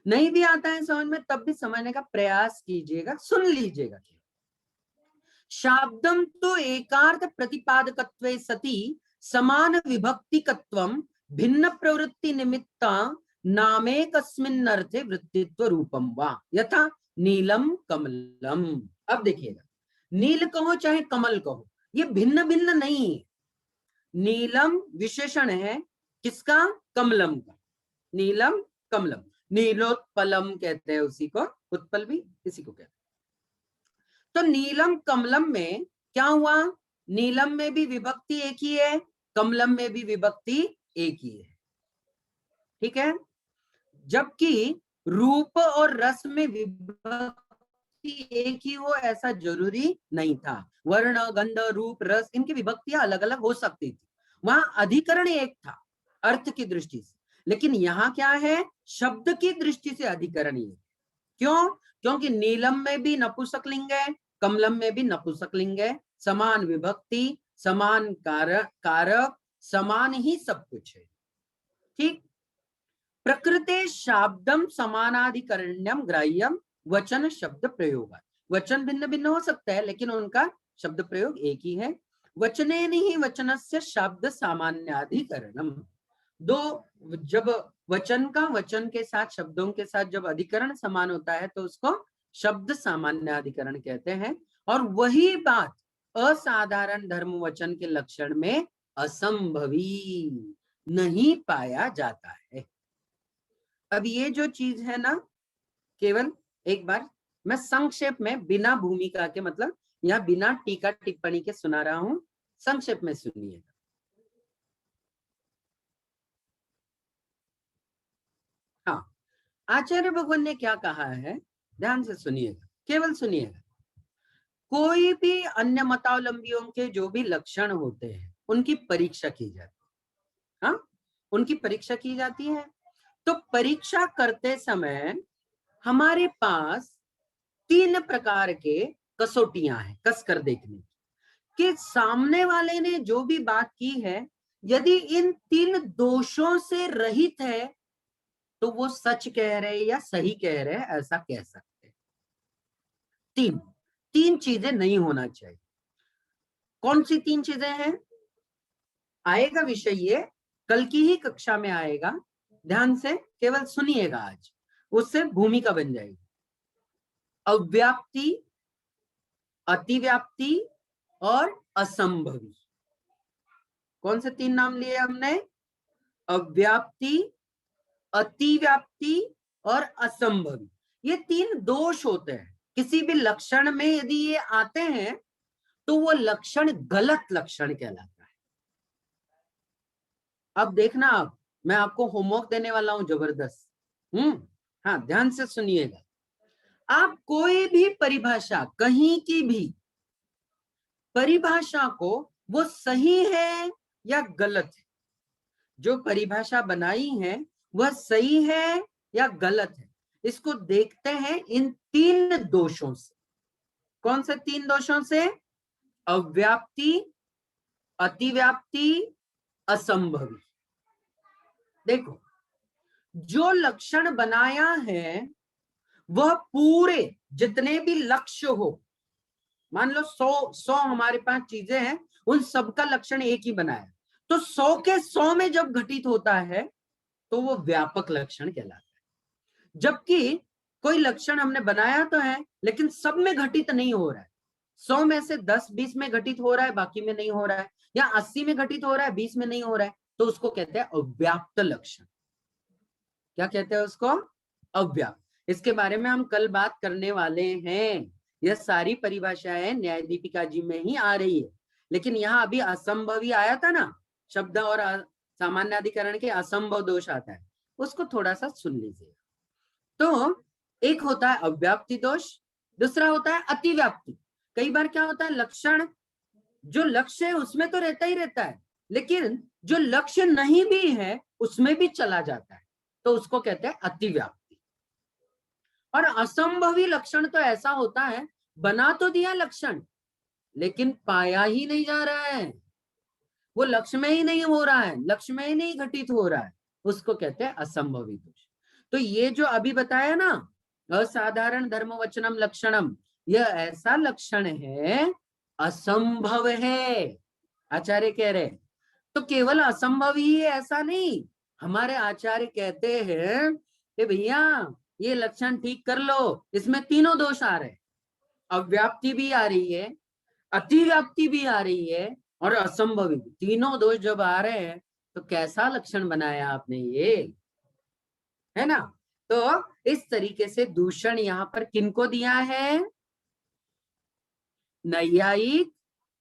S3: नहीं भी आता है समझ में तब भी समझने का प्रयास कीजिएगा, सुन लीजिएगा। शाब्दम तो एकार्थ प्रतिपादकत्वे सति समान विभक्तिकत्वम भिन्न प्रवृत्ति निमित्ता नामेकस्मिन् अर्थे वृत्तित्व रूपम वा यथा नीलम कमलम। अब देखिएगा, नील कहो चाहे कमल कहो, ये भिन्न भिन्न नहीं है। नीलम विशेषण है किसका? कमलम का। नीलम कमलम, नीलोत्पलम कहते हैं उसी को, उत्पल भी इसी को कहते हैं। तो नीलम कमलम में क्या हुआ? नीलम में भी विभक्ति एक ही है, कमलम में भी विभक्ति एक ही है, ठीक है। जबकि रूप और रस में विभक्ति एक ही हो ऐसा जरूरी नहीं था। वर्ण, गंध, रूप, रस इनकी विभक्तियां अलग अलग हो सकती थी। वहां अधिकरण एक था अर्थ की दृष्टि से, लेकिन यहाँ क्या है? शब्द की दृष्टि से अधिकरण ही है। क्यों? क्योंकि नीलम में भी नपुंसकलिंग है, कमलम में भी नपुंसकलिंग है। समान विभक्ति, समान कारक, समान ही सब कुछ है, ठीक। प्रकृते शाब्दम समानाधिकरण्यम ग्राह्यम वचन शब्द प्रयोग। वचन भिन्न भिन्न हो सकता है लेकिन उनका शब्द प्रयोग एक ही है। वचनेन ही वचनस्य शब्द सामान्याधिकरणम। दो, जब वचन का वचन के साथ, शब्दों के साथ जब अधिकरण समान होता है तो उसको शब्द सामान्याधिकरण कहते हैं। और वही बात असाधारण धर्म वचन के लक्षण में असंभवी नहीं पाया जाता है। अब ये जो चीज है ना, केवल एक बार मैं संक्षेप में बिना भूमिका के, मतलब यहाँ बिना टीका टिप्पणी के सुना रहा हूं, संक्षेप में सुनिएगा। हाँ, आचार्य भगवान ने क्या कहा है, ध्यान से सुनिएगा, केवल सुनिएगा। कोई भी अन्य मतावलंबियों के जो भी लक्षण होते हैं उनकी परीक्षा की जाती है। हाँ, उनकी परीक्षा की जाती है। तो परीक्षा करते समय हमारे पास 3 प्रकार के कसौटियां हैं कस कर देखने की, कि सामने वाले ने जो भी बात की है यदि इन 3 दोषों से रहित है तो वो सच कह रहे या सही कह रहे हैं, ऐसा कह सकते हैं। 3 चीजें नहीं होना चाहिए। कौन सी 3 चीजें हैं? आएगा विषय, ये कल की ही कक्षा में आएगा, ध्यान से केवल सुनिएगा आज, उससे भूमिका बन जाएगी। अव्याप्ति, अतिव्याप्ति और असंभवी। कौन से 3 नाम लिए हमने? अव्याप्ति, अतिव्याप्ति और असंभवी। ये 3 दोष होते हैं। किसी भी लक्षण में यदि ये आते हैं तो वो लक्षण गलत लक्षण कहलाता है। अब देखना, आप मैं आपको होमवर्क देने वाला हूं जबरदस्त। हाँ, ध्यान से सुनिएगा। आप कोई भी परिभाषा, कहीं की भी परिभाषा को, वो सही है या गलत है, जो परिभाषा बनाई है वह सही है या गलत है, इसको देखते हैं इन 3 दोषों से। कौन से 3 दोषों से? अव्याप्ति, अतिव्याप्ति, असंभवी। देखो, जो लक्षण बनाया है वह पूरे जितने भी लक्ष्य हो, मान लो 100 हमारे पास चीजें हैं, उन सबका लक्षण एक ही बनाया, तो 100 के 100 में जब घटित होता है तो वो व्यापक लक्षण कहलाता है। जबकि कोई लक्षण हमने बनाया तो है लेकिन सब में घटित नहीं हो रहा है, 100 में से 10-20 में घटित हो रहा है, बाकी में नहीं हो रहा है, या 80 में घटित हो रहा है, 20 में नहीं हो रहा है, तो उसको कहते हैं अव्याप्त लक्षण। क्या कहते हैं उसको? अव्याप्त। इसके बारे में हम कल बात करने वाले हैं। यह सारी परिभाषाएं न्याय दीपिका जी में ही आ रही है, लेकिन यहाँ अभी असंभवी आया था ना, शब्द और सामान्याधिकरण के असंभव दोष आता है, उसको थोड़ा सा सुन लीजिए। तो एक होता है अव्याप्ति दोष, दूसरा होता है अतिव्याप्ति। कई बार क्या होता है, लक्षण जो लक्ष्य है उसमें तो रहता ही रहता है, लेकिन जो लक्ष्य नहीं भी है उसमें भी चला जाता है, तो उसको कहते हैं अतिव्याप्ति। और असंभवी लक्षण तो ऐसा होता है, बना तो दिया लक्षण लेकिन पाया ही नहीं जा रहा है, वो लक्ष्य में ही नहीं हो रहा है, लक्ष्य में ही नहीं घटित हो रहा है, उसको कहते हैं असंभवी दोष। तो ये जो अभी बताया ना, असाधारण धर्म वचनम लक्षणम, यह ऐसा लक्षण है, असंभव है, आचार्य कह रहे। तो केवल असंभव ही है ऐसा नहीं, हमारे आचार्य कहते हैं कि भैया ये लक्षण ठीक कर लो, इसमें तीनों दोष आ रहे, अव्याप्ति भी आ रही है, अतिव्याप्ति भी आ रही है और असंभवी, तीनों दोष जब आ रहे हैं तो कैसा लक्षण बनाया आपने, ये है ना। तो इस तरीके से दूषण यहाँ पर किनको दिया है, नैयायिक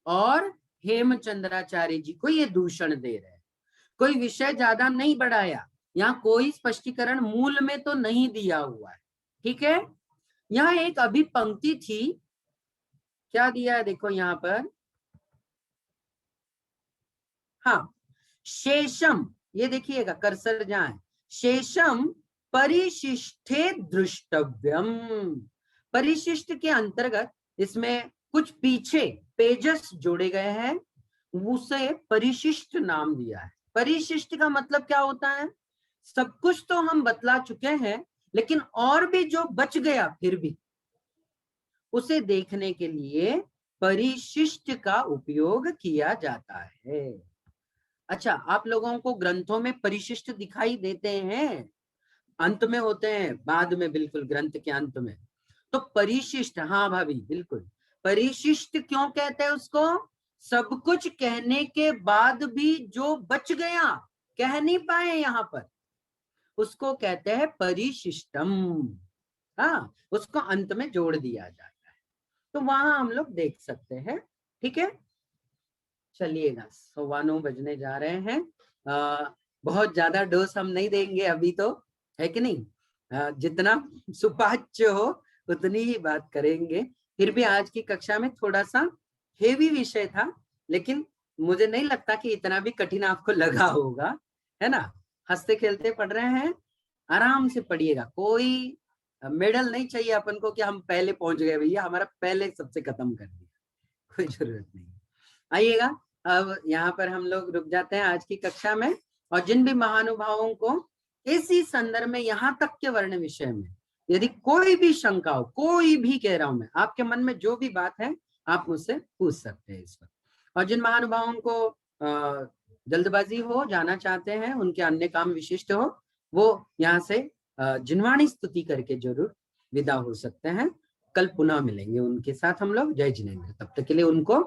S3: और हेमचंद्राचार्य जी को ये दूषण दे रहे हैं। कोई विषय ज्यादा नहीं बढ़ाया, यहाँ कोई स्पष्टीकरण मूल में तो नहीं दिया हुआ है, ठीक है। यहाँ एक अभी पंक्ति थी, क्या दिया है देखो यहाँ पर, हाँ, शेषम, ये देखिएगा कर्सर जहां है, शेषम परिशिष्टे दृष्टव्यम, परिशिष्ट के अंतर्गत इसमें कुछ पीछे पेजेस जोड़े गए हैं, उसे परिशिष्ट नाम दिया है। परिशिष्ट का मतलब क्या होता है, सब कुछ तो हम बतला चुके हैं, लेकिन और भी जो बच गया फिर भी उसे देखने के लिए परिशिष्ट का उपयोग किया जाता है। अच्छा, आप लोगों को ग्रंथों में परिशिष्ट दिखाई देते हैं, अंत में होते हैं, बाद में बिल्कुल ग्रंथ के अंत में। तो परिशिष्ट, हाँ भाभी बिल्कुल, परिशिष्ट क्यों कहते हैं उसको, सब कुछ कहने के बाद भी जो बच गया, कह नहीं पाए यहाँ पर, उसको कहते हैं परिशिष्टम। हाँ, उसको अंत में जोड़ दिया जाता है, तो वहां हम लोग देख सकते हैं, ठीक है। चलिएगा, 9:15 बजने जा रहे हैं। बहुत ज्यादा डोज हम नहीं देंगे अभी तो, है कि नहीं, जितना सुपाच्य हो उतनी ही बात करेंगे। फिर भी आज की कक्षा में थोड़ा सा हेवी विषय था, लेकिन मुझे नहीं लगता कि इतना भी कठिन आपको लगा होगा, है ना। हंसते खेलते पढ़ रहे हैं, आराम से पढ़िएगा, कोई मेडल नहीं चाहिए अपन को कि हम पहले पहुंच गए, भैया हमारा पहले सबसे खत्म कर दिया, कोई जरूरत नहीं। आइएगा, अब यहाँ पर हम लोग रुक जाते हैं आज की कक्षा में, और जिन भी महानुभावों को इसी संदर्भ में यहाँ तक के वर्ण विषय में यदि कोई भी शंका हो, कोई भी कह रहा हूं मैं, आपके मन में जो भी बात है आप मुझसे पूछ सकते हैं इस वक्त। और जिन महानुभावों को जल्दबाजी हो, जाना चाहते हैं, उनके अन्य काम विशिष्ट हो, वो यहाँ से जिनवाणी स्तुति करके जरूर विदा हो सकते हैं। कल पुनः मिलेंगे उनके साथ हम लोग। जय जिनेंद्र, तब तक के लिए उनको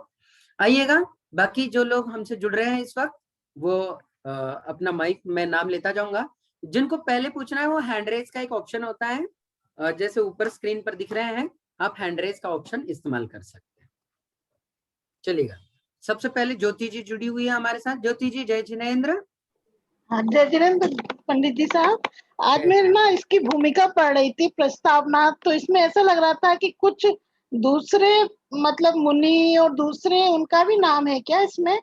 S3: आइएगा। बाकी जो लोग हमसे जुड़ रहे हैं इस वक्त, वो अपना माइक मैं नाम लेता जाऊंगा, जिनको पहले पूछना है वो हैंड रेज का एक ऑप्शन होता है, जैसे ऊपर स्क्रीन पर दिख रहे हैं, आप हैंड रेज का ऑप्शन इस्तेमाल कर सकते हैं। चलिएगा, सबसे पहले ज्योति जी जुड़ी हुई है हमारे साथ। ज्योति जी, जय जिनेंद्र।
S7: हाँ, जय जिनेंद्र पंडित जी साहब। आज मैं ना इसकी भूमिका पढ़ रही थी, प्रस्तावना, तो इसमें ऐसा लग रहा था कि कुछ दूसरे मतलब मुनि और दूसरे उनका भी नाम है क्या इसमें?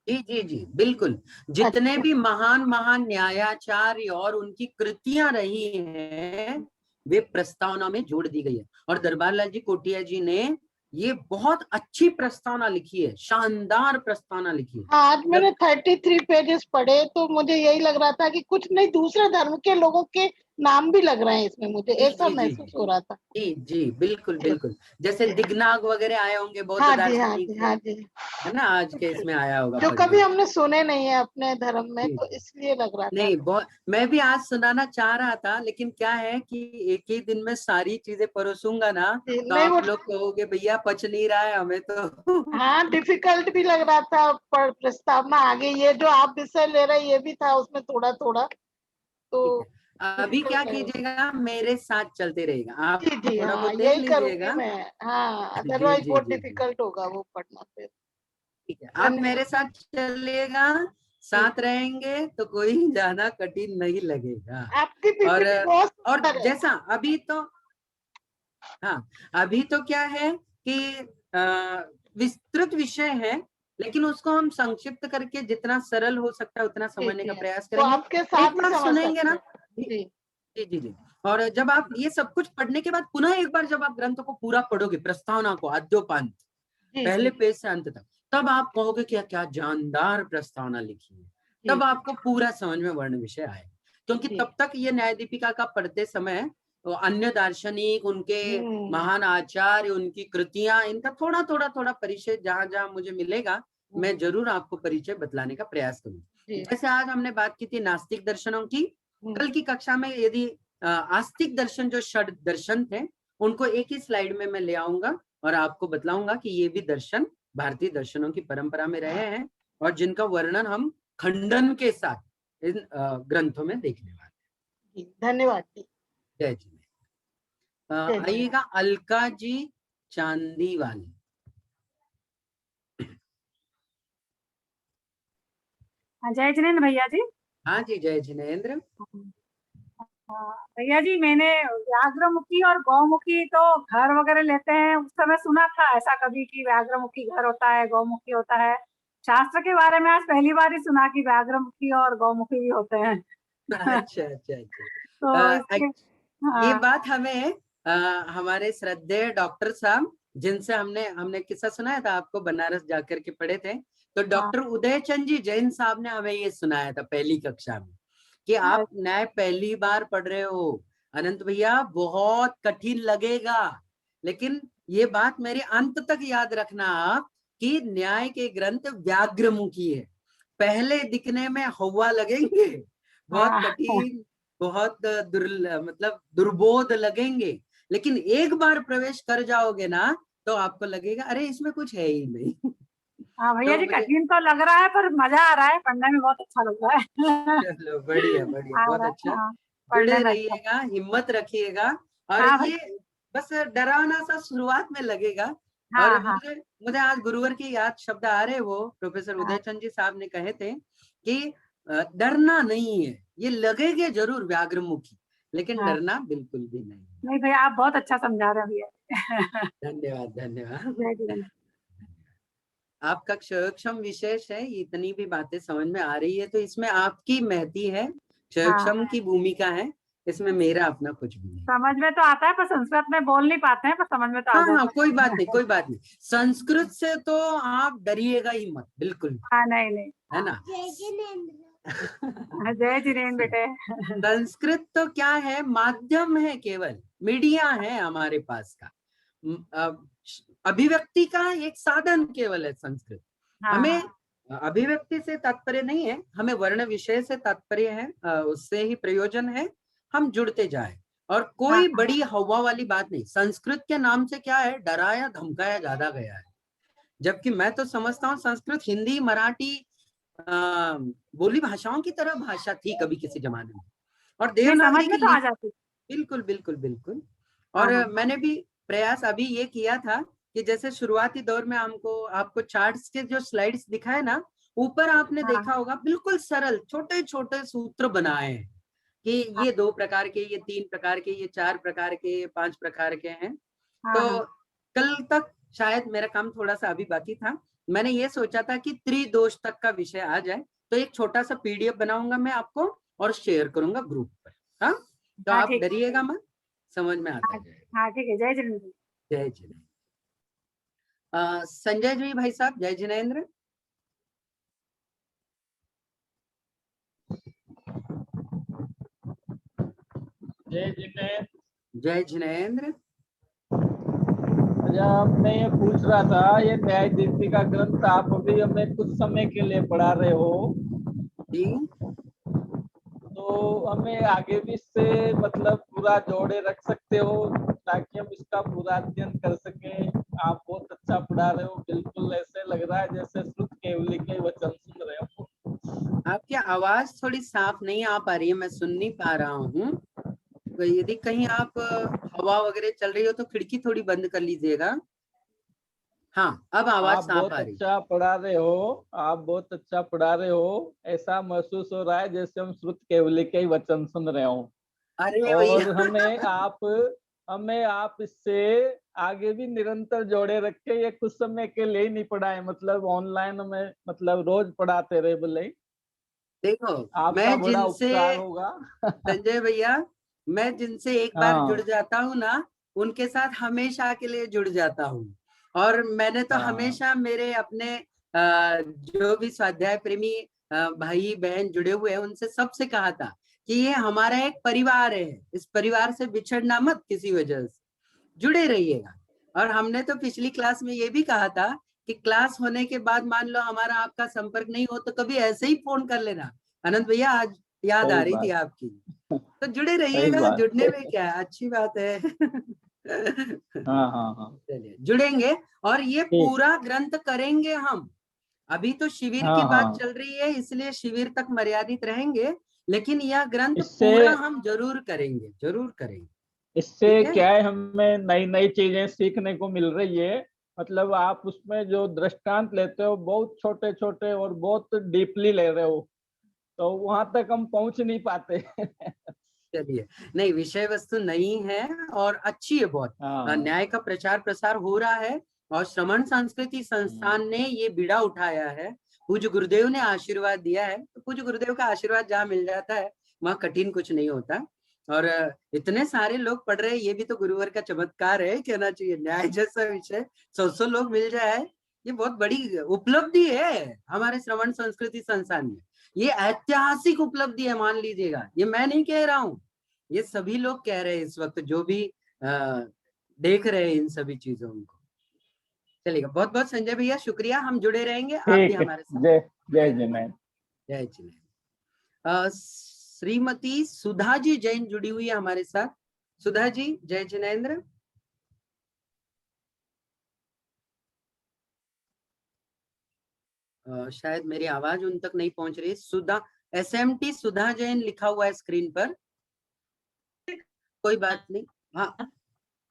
S3: जी जी जी बिल्कुल, जितने भी महान महान न्यायाचार्य और उनकी कृतियां रही हैं वे प्रस्तावना में जोड़ दी गई है। और दरबार लाल जी कोटिया जी ने ये बहुत अच्छी प्रस्तावना लिखी है, शानदार प्रस्तावना लिखी है।
S7: आज मैंने 33 पेजेस पढ़े, तो मुझे यही लग रहा था कि कुछ नहीं, दूसरे धर्म के लोगों के नाम भी लग रहे हैं इसमें, मुझे ऐसा महसूस हो रहा था।
S3: जी जी बिल्कुल बिल्कुल, जैसे दिग्नाग वगैरह आए होंगे बहुत,
S7: हाँ जी, हाँ जी, हाँ जी,
S3: है ना, आज के इसमें आया होगा,
S7: जो कभी हमने सुने नहीं है अपने धर्म में, तो इसलिए लग रहा था।
S3: नहीं, बहुत, मैं भी आज सुनाना चाह रहा था, लेकिन क्या है कि एक ही दिन में सारी चीजें परोसूंगा ना, तो आप लोग कहोगे भैया पच नहीं रहा है हमें तो।
S7: हाँ, डिफिकल्ट भी लग रहा था प्रस्तावना आगे, ये जो आप विषय ले रहे ये भी था उसमें थोड़ा थोड़ा, तो
S3: अभी क्या कीजिएगा, मेरे साथ चलते रहेगा, आप
S7: जी जी,
S3: थोड़ा
S7: हाँ,
S3: बहुत देख
S7: यही करूंगी
S3: लीजिएगा।
S7: मैं। हाँ, अदरवाइज बहुत डिफिकल्ट होगा वो पढ़ना फिर।
S3: ठीक है, आप मेरे साथ चलिएगा, साथ रहेंगे तो कोई ज्यादा कठिन नहीं लगेगा।
S7: आपकी
S3: और जैसा अभी तो, हाँ अभी तो क्या है कि विस्तृत विषय है, लेकिन उसको हम संक्षिप्त करके जितना सरल हो सकता है उतना समझने का प्रयास करेंगे।
S7: आपके साथ
S3: एक बार सुनेंगे ना, जी जी जी। और जब आप ये सब कुछ पढ़ने के बाद पुनः एक बार जब आप ग्रंथ को पूरा पढ़ोगे, प्रस्तावना को आद्योपांत,
S7: जी
S3: पहले
S7: जी
S3: पेज से अंत तक, तब आप कहोगे क्या क्या जानदार प्रस्तावना लिखी है।
S7: जी
S3: तब आपको पूरा समझ में वर्ण विषय आए, क्योंकि
S7: जी।
S3: तब तक ये न्याय दीपिका का पढ़ते समय तो अन्य दार्शनिक, उनके महान आचार्य, उनकी कृतियां, इनका थोड़ा थोड़ा थोड़ा परिचय जहां जहां मुझे मिलेगा मैं जरूर आपको परिचय बतलाने का प्रयास करूंगा।
S7: जी।
S3: जैसे आज हमने बात की थी नास्तिक दर्शनों की, कल की कक्षा में यदि आस्तिक दर्शन जो षड दर्शन थे उनको एक ही स्लाइड में मैं ले आऊंगा और आपको बतलाऊंगा कि ये भी दर्शन भारतीय दर्शनों की परंपरा में रहे हैं और जिनका वर्णन हम खंडन के साथ इन ग्रंथों में देखने वाले हैं।
S7: जी, धन्यवाद जी।
S3: जय जी।
S7: जय जी।
S3: आइएगा अलका जी चांदीवाल।
S8: जय जिनेन्द्र भैया जी।
S3: हाँ जी, जय जिनेन्द्र।
S8: भैया जी, मैंने व्याघ्रमुखी और गौमुखी तो घर वगैरह लेते हैं, उस समय सुना था ऐसा कभी कि व्याघ्रमुखी घर होता है, गौमुखी होता है। शास्त्र के बारे में आज पहली बार ही सुना कि व्याघ्रमुखी और गौमुखी भी होते हैं।
S3: अच्छा अच्छा अच्छा।
S8: तो इसके
S3: ये
S8: हाँ
S3: बात हमें हमारे श्रद्धेय डॉक्टर साहब, जिनसे हमने किस्सा सुनाया था आपको, बनारस जाकर के पढ़े थे, तो डॉक्टर उदय चंद जी जैन साहब ने हमें ये सुनाया था पहली कक्षा में कि आप न्याय पहली बार पढ़ रहे हो अनंत भैया, बहुत कठिन लगेगा, लेकिन ये बात मेरे अंत तक याद रखना आप कि न्याय के ग्रंथ व्याघ्रमुखी है। पहले दिखने में हवा लगेंगे, बहुत कठिन, बहुत मतलब दुर्बोध लगेंगे, लेकिन एक बार प्रवेश कर जाओगे ना तो आपको लगेगा अरे इसमें कुछ है ही नहीं।
S8: हाँ भैया
S3: तो
S8: जी,
S3: मुझे
S8: कठिन तो लग रहा है पर मजा आ रहा है, पढ़ने में बहुत अच्छा लग रहा है।
S3: चलो बढ़िया बढ़िया,
S8: आ
S3: बहुत
S8: रहा
S3: अच्छा।
S8: है, हाँ,
S3: जुड़े
S8: पढ़ने में अच्छा।
S3: रहिएगा, हिम्मत रखिएगा। और
S8: हाँ
S3: ये
S8: भैया।
S3: बस डरावना सा शुरुआत में लगेगा।
S8: हाँ
S3: और
S8: हाँ
S3: मुझे आज गुरुवर की याद शब्द आ रहे, वो प्रोफेसर
S8: हाँ
S3: उदय चंद जी साहब ने कहे थे कि डरना नहीं है, ये लगेगे जरूर व्याघ्रमुखी, लेकिन
S8: हाँ।
S3: डरना बिल्कुल भी नहीं।
S8: नहीं भैया, आप बहुत अच्छा समझा रहे हैं भैया।
S3: धन्यवाद धन्यवाद।
S8: जय जिनेन्द्र।
S3: आपका क्षयक्षम विशेष है, इतनी भी बातें समझ में आ रही है तो इसमें आपकी महती है,
S8: हाँ,
S3: क्षयक्षम की भूमिका है, इसमें मेरा अपना कुछ भी नहीं।
S8: समझ में तो आता है पर संस्कृत में बोल नहीं पाते हैं, पर समझ में तो आ
S3: हाँ हाँ,
S8: जाता
S3: कोई बात
S8: है।
S3: नहीं कोई बात नहीं, संस्कृत से तो आप डरिएगा ही मत, बिल्कुल,
S8: हाँ नहीं नहीं,
S3: है ना।
S8: जय जिनेन्द्र बेटे।
S3: संस्कृत तो क्या है, माध्यम है, केवल मीडिया है हमारे पास का, अभिव्यक्ति का एक साधन केवल है संस्कृत।
S8: हाँ
S3: हमें अभिव्यक्ति से तात्पर्य नहीं है, हमें वर्ण विषय से तात्पर्य है, उससे ही प्रयोजन है, हम जुड़ते जाए। और कोई बड़ी हवा वाली बात नहीं, संस्कृत के नाम से क्या है, डराया धमकाया ज्यादा गया है, जबकि मैं तो समझता हूँ संस्कृत हिंदी मराठी बोली भाषाओं की तरह भाषा थी कभी किसी जमाने में, और
S8: नहीं, समझ
S3: देवनागरी
S8: में
S3: की
S8: तो आ
S3: लिपि,
S8: जाती।
S3: बिल्कुल बिल्कुल बिल्कुल।
S8: हाँ
S3: और
S8: हाँ
S3: मैंने भी प्रयास अभी ये किया था कि जैसे शुरुआती दौर में आपको चार्ट्स के जो स्लाइड्स दिखाए ना, ऊपर आपने
S8: हाँ
S3: देखा होगा बिल्कुल सरल छोटे छोटे सूत्र बनाए हैं कि
S8: हाँ
S3: ये 2 प्रकार के, ये 3 प्रकार के, ये 4 प्रकार के, ये 5 प्रकार के हैं।
S8: हाँ
S3: तो
S8: हाँ
S3: कल तक शायद मेरा काम थोड़ा सा अभी बाकी था, मैंने ये सोचा था कि त्रिदोष तक का विषय आ जाए, तो एक छोटा सा पीडीएफ बनाऊंगा मैं आपको और शेयर करूंगा ग्रुप पर। हाँ, तो
S8: हाँ,
S3: आप
S8: ठीक।
S3: डरिएगा मत, समझ में आता
S8: हाँ
S3: जाएगा।
S8: हाँ, ठीक है। जय जिनेन्द्र।
S3: जय जिनेन्द्र। संजय जी भाई साहब, जय जिनेन्द्र।
S9: जय जिनेन्द्र।
S3: जय जिनेन्द्र।
S9: अच्छा, मैं ये पूछ रहा था, ये न्याय दीपिका ग्रंथ आप अभी हमें कुछ समय के लिए पढ़ा रहे हो
S3: जी,
S9: तो हमें आगे भी इससे मतलब पूरा जोड़े रख सकते हो ताकि हम इसका पूरा अध्ययन कर सके। आप बहुत अच्छा पढ़ा रहे हो, बिल्कुल ऐसे लग रहा है जैसे श्रुत केवली के वचन सुन रहे हो।
S3: आपकी आवाज थोड़ी साफ नहीं आ पा रही है, मैं सुन नहीं पा रहा हूँ। यदि कहीं आप हवा वगैरह चल रही हो तो खिड़की थोड़ी बंद कर लीजिएगा। हाँ, अब आवाज
S9: आप
S3: साफ
S9: बहुत
S3: आ रही।
S9: अच्छा पढ़ा रहे हो, आप बहुत अच्छा पढ़ा रहे हो, ऐसा महसूस हो रहा है जैसे हम श्रुत केवली के वचन सुन रहे हो।
S3: अरे
S9: और
S3: भैया
S9: हमें आप इससे आगे भी निरंतर जोड़े रख के, ये कुछ समय के लिए ही नहीं पढ़ाए, मतलब ऑनलाइन में मतलब रोज पढ़ाते रहे बोले,
S3: देखो,
S9: आपका
S3: मैं
S9: बड़ा
S3: जिनसे
S9: उपकार होगा।
S3: संजय भैया, मैं जिनसे एक बार
S9: हाँ।
S3: जुड़ जाता हूँ ना, उनके साथ हमेशा के लिए जुड़ जाता हूँ। और मैंने तो
S9: हाँ।
S3: हमेशा मेरे अपने जो भी स्वाध्याय प्रेमी भाई बहन जुड़े हुए हैं, उनसे सबसे कहा था कि ये हमारा एक परिवार है, इस परिवार से बिछड़ना मत किसी वजह से, जुड़े रहिएगा। और हमने तो पिछली क्लास में ये भी कहा था कि क्लास होने के बाद मान लो हमारा आपका संपर्क नहीं हो तो कभी ऐसे ही फोन कर लेना, अनंत भैया आज याद आ
S9: सही
S3: रही थी
S9: बात।
S3: आपकी। तो जुड़े
S9: सही
S3: रहिएगा,
S9: बात।
S3: जुड़ने में क्या है, अच्छी बात है।
S9: हाँ हाँ हाँ।
S3: चलिए जुड़ेंगे और ये
S9: ठीक।
S3: पूरा ग्रंथ करेंगे हम। अभी तो शिविर की
S9: हाँ
S3: बात
S9: हाँ।
S3: चल रही है, इसलिए शिविर तक मर्यादित रहेंगे, लेकिन यह ग्रंथ
S9: इससे
S3: पूरा हम जरूर करेंगे, जरूर करेंगे।
S9: इससे
S3: ठीक है?
S9: क्या है, हमें नई नई चीजें सीखने को मिल रही है। मतलब आप उसमें जो दृष्टांत लेते हो बहुत छोटे छोटे और बहुत डीपली ले रहे हो, तो वहां तक हम पहुंच नहीं पाते।
S3: चलिए, नहीं विषय वस्तु नई है और अच्छी है बहुत।
S9: हाँ।
S3: न्याय का प्रचार प्रसार हो रहा है और श्रवण संस्कृति संस्थान ने ये बीड़ा उठाया है। पूज्य गुरुदेव ने आशीर्वाद दिया है, तो पूज्य गुरुदेव का आशीर्वाद जहाँ मिल जाता है वहाँ कठिन कुछ नहीं होता। और इतने सारे लोग पढ़ रहे हैं, ये भी तो गुरुवर का चमत्कार है, कहना चाहिए। न्याय जैसा विषय 100 लोग मिल जाए, ये बहुत बड़ी उपलब्धि है हमारे श्रवण संस्कृति संस्थान में। ये ऐतिहासिक उपलब्धि है, मान लीजिएगा। ये मैं नहीं कह रहा हूँ, ये सभी लोग कह रहे हैं इस वक्त, जो भी देख रहे हैं इन सभी चीजों को। चलिएगा, बहुत बहुत संजय भैया शुक्रिया, हम जुड़े रहेंगे, आप भी
S9: ठीक है।
S3: हमारे साथ।
S9: जय जय जिनेंद्र।
S3: जय जिनेंद्र। श्रीमती सुधा जी जैन जुड़ी हुई है हमारे साथ। सुधा जी, जय जिनेंद्र। शायद मेरी आवाज उन तक नहीं पहुंच रही। सुधा, SMT सुधा जैन लिखा हुआ है स्क्रीन पर। कोई बात नहीं। हाँ,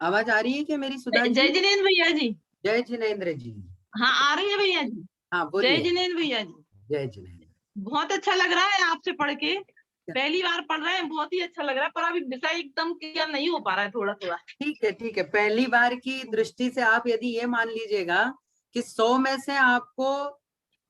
S3: आवाज आ रही है क्या मेरी सुधा जी?
S10: जय जिनेंद्र भैया जी।
S3: जय जिनेंद्र जी।
S10: हाँ आ रही है भैया जी।
S3: हाँ बोलिए।
S10: जय जिनेंद्र भैया जी।
S3: जय जिनेंद्र।
S10: बहुत अच्छा लग रहा है आपसे पढ़ के, पहली बार पढ़ रहे हैं, बहुत ही अच्छा लग रहा है, पर अभी विषय एकदम क्लियर नहीं हो पा रहा है, थोड़ा थोड़ा।
S3: ठीक है, ठीक है। पहली बार की दृष्टि से आप यदि ये मान लीजिएगा कि 100 में से आपको,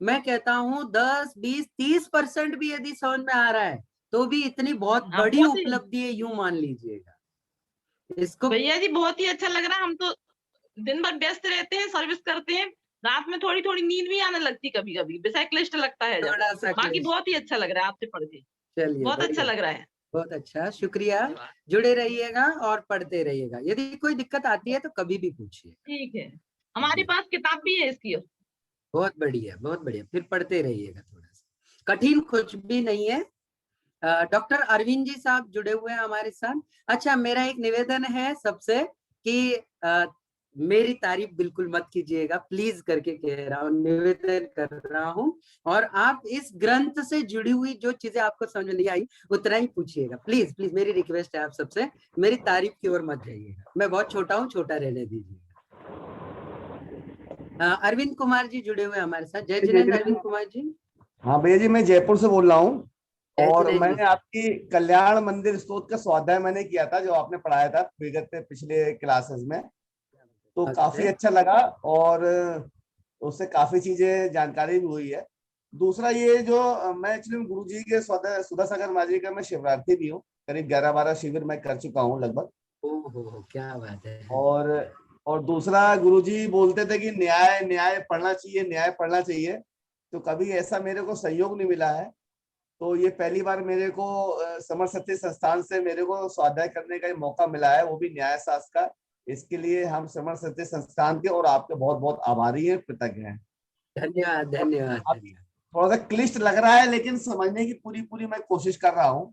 S3: मैं कहता हूँ 10, 20, 30% भी यदि समझ में आ रहा है, तो भी इतनी बहुत बड़ी उपलब्धि है, यूं मान लीजिएगा इसको।
S10: भैया जी बहुत ही अच्छा लग रहा है। हम तो दिन भर व्यस्त रहते हैं, सर्विस करते हैं, रात में थोड़ी थोड़ी नींद भी आने लगती कभी कभी, विषय क्लिष्ट लगता है जब। बाकी बहुत ही अच्छा लग रहा है आपसे पढ़ के,
S3: चलिए,
S10: बहुत अच्छा लग रहा है।
S3: बहुत अच्छा, शुक्रिया। जुड़े रहिएगा और पढ़ते रहिएगा। यदि कोई दिक्कत आती है तो कभी भी पूछिए।
S10: ठीक है, हमारे पास किताब भी है इसकी।
S3: बहुत बढ़िया, बहुत बढ़िया। फिर पढ़ते रहिएगा, थोड़ा सा कठिन कुछ भी नहीं है। डॉक्टर अरविंद जी साहब जुड़े हुए हैं हमारे साथ। अच्छा, मेरा एक निवेदन है सबसे कि मेरी तारीफ बिल्कुल मत कीजिएगा, प्लीज करके कह रहा हूँ, निवेदन कर रहा हूँ। और आप इस ग्रंथ से जुड़ी हुई जो चीजें आपको समझ में नहीं आई उतना ही पूछिएगा, प्लीज प्लीज। मेरी रिक्वेस्ट है आप सबसे, मेरी तारीफ की ओर मत जाइएगा। मैं बहुत छोटा हूँ, छोटा रहने दीजिएगा। अरविंद कुमार जी जुड़े हुए हमारे साथ। जय जिनेंद्र अरविंद कुमार जी।
S11: हाँ भैया जी, मैं जयपुर से बोल रहा हूँ और मैंने आपकी कल्याण मंदिर स्तोत्र का स्वाध्याय मैंने किया था, जो आपने पढ़ाया था विगत पिछले क्लासेस में, तो काफी अच्छा लगा और उससे काफी चीजें जानकारी भी हुई है। दूसरा ये जो मैं एक्चुअली गुरु जी के सुधा सागर माझी का मैं शिवरार्थी भी हूँ, करीब 11-12 शिविर मैं कर चुका हूँ लगभग।
S3: ओहो, क्या बात है।
S11: और दूसरा गुरुजी बोलते थे कि न्याय न्याय पढ़ना चाहिए, न्याय पढ़ना चाहिए, तो कभी ऐसा मेरे को सहयोग नहीं मिला है। तो ये पहली बार मेरे को समर सत्य संस्थान से मेरे को स्वाध्याय करने का मौका मिला है, वो भी न्याय शास्त्र का। इसके लिए हम समर सत्य संस्थान के और आपके बहुत बहुत आभारी हैं, कृतज्ञ हैं।
S3: धन्यवाद धन्यवाद।
S11: थोड़ा सा क्लिष्ट लग रहा है, लेकिन समझने की पूरी मैं कोशिश कर रहा हूँ।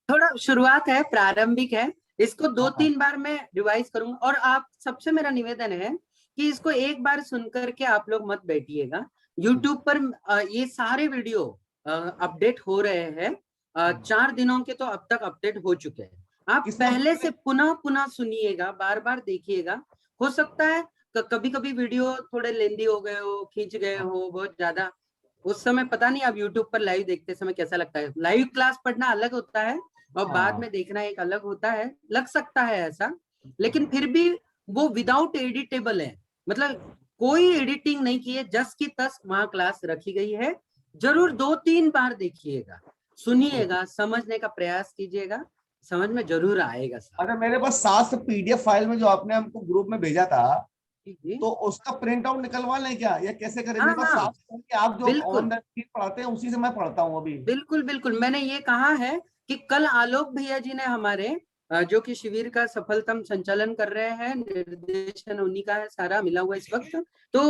S3: थोड़ा शुरुआत है, प्रारंभिक है, इसको 2-3 बार मैं रिवाइज करूंगा। और आप सबसे मेरा निवेदन है कि इसको एक बार सुनकर के आप लोग मत बैठिएगा। YouTube पर ये सारे वीडियो अपडेट हो रहे हैं, 4 दिनों के तो अब तक अपडेट हो चुके हैं। आप पहले से पुनः सुनिएगा, बार बार देखिएगा। हो सकता है कभी कभी वीडियो थोड़े लेंदी हो गए हो, खींच गए हो बहुत ज्यादा, उस समय पता नहीं आप YouTube पर लाइव देखते समय कैसा लगता है। लाइव क्लास पढ़ना अलग होता है और बाद में देखना एक अलग होता है, लग सकता है ऐसा, लेकिन फिर भी वो विदाउट एडिटेबल है, मतलब कोई एडिटिंग नहीं की है, जस की तस वहां क्लास रखी गई है। जरूर 2-3 बार देखिएगा, सुनिएगा, समझने का प्रयास कीजिएगा, समझ में जरूर आएगा सर।
S11: अरे मेरे पास शास्त्र PDF फाइल में जो आपने हमको ग्रुप में भेजा था,
S3: जी।
S11: तो उसका प्रिंट आउट निकलवा लें क्या, या कैसे करें? मेरे पास
S3: हाँ,
S11: शास्त्र कि आप जो
S3: बिल्कुल।
S11: ऑन द स्पीड पढ़ाते हैं उसी से मैं पढ़ता हूँ अभी।
S3: बिल्कुल बिल्कुल, मैंने ये कहा है कि कल आलोक भैया जी ने हमारे जो कि शिविर का सफलतम संचालन कर रहे हैं, निर्देशन उन्हीं का है सारा मिला हुआ इस वक्त। तो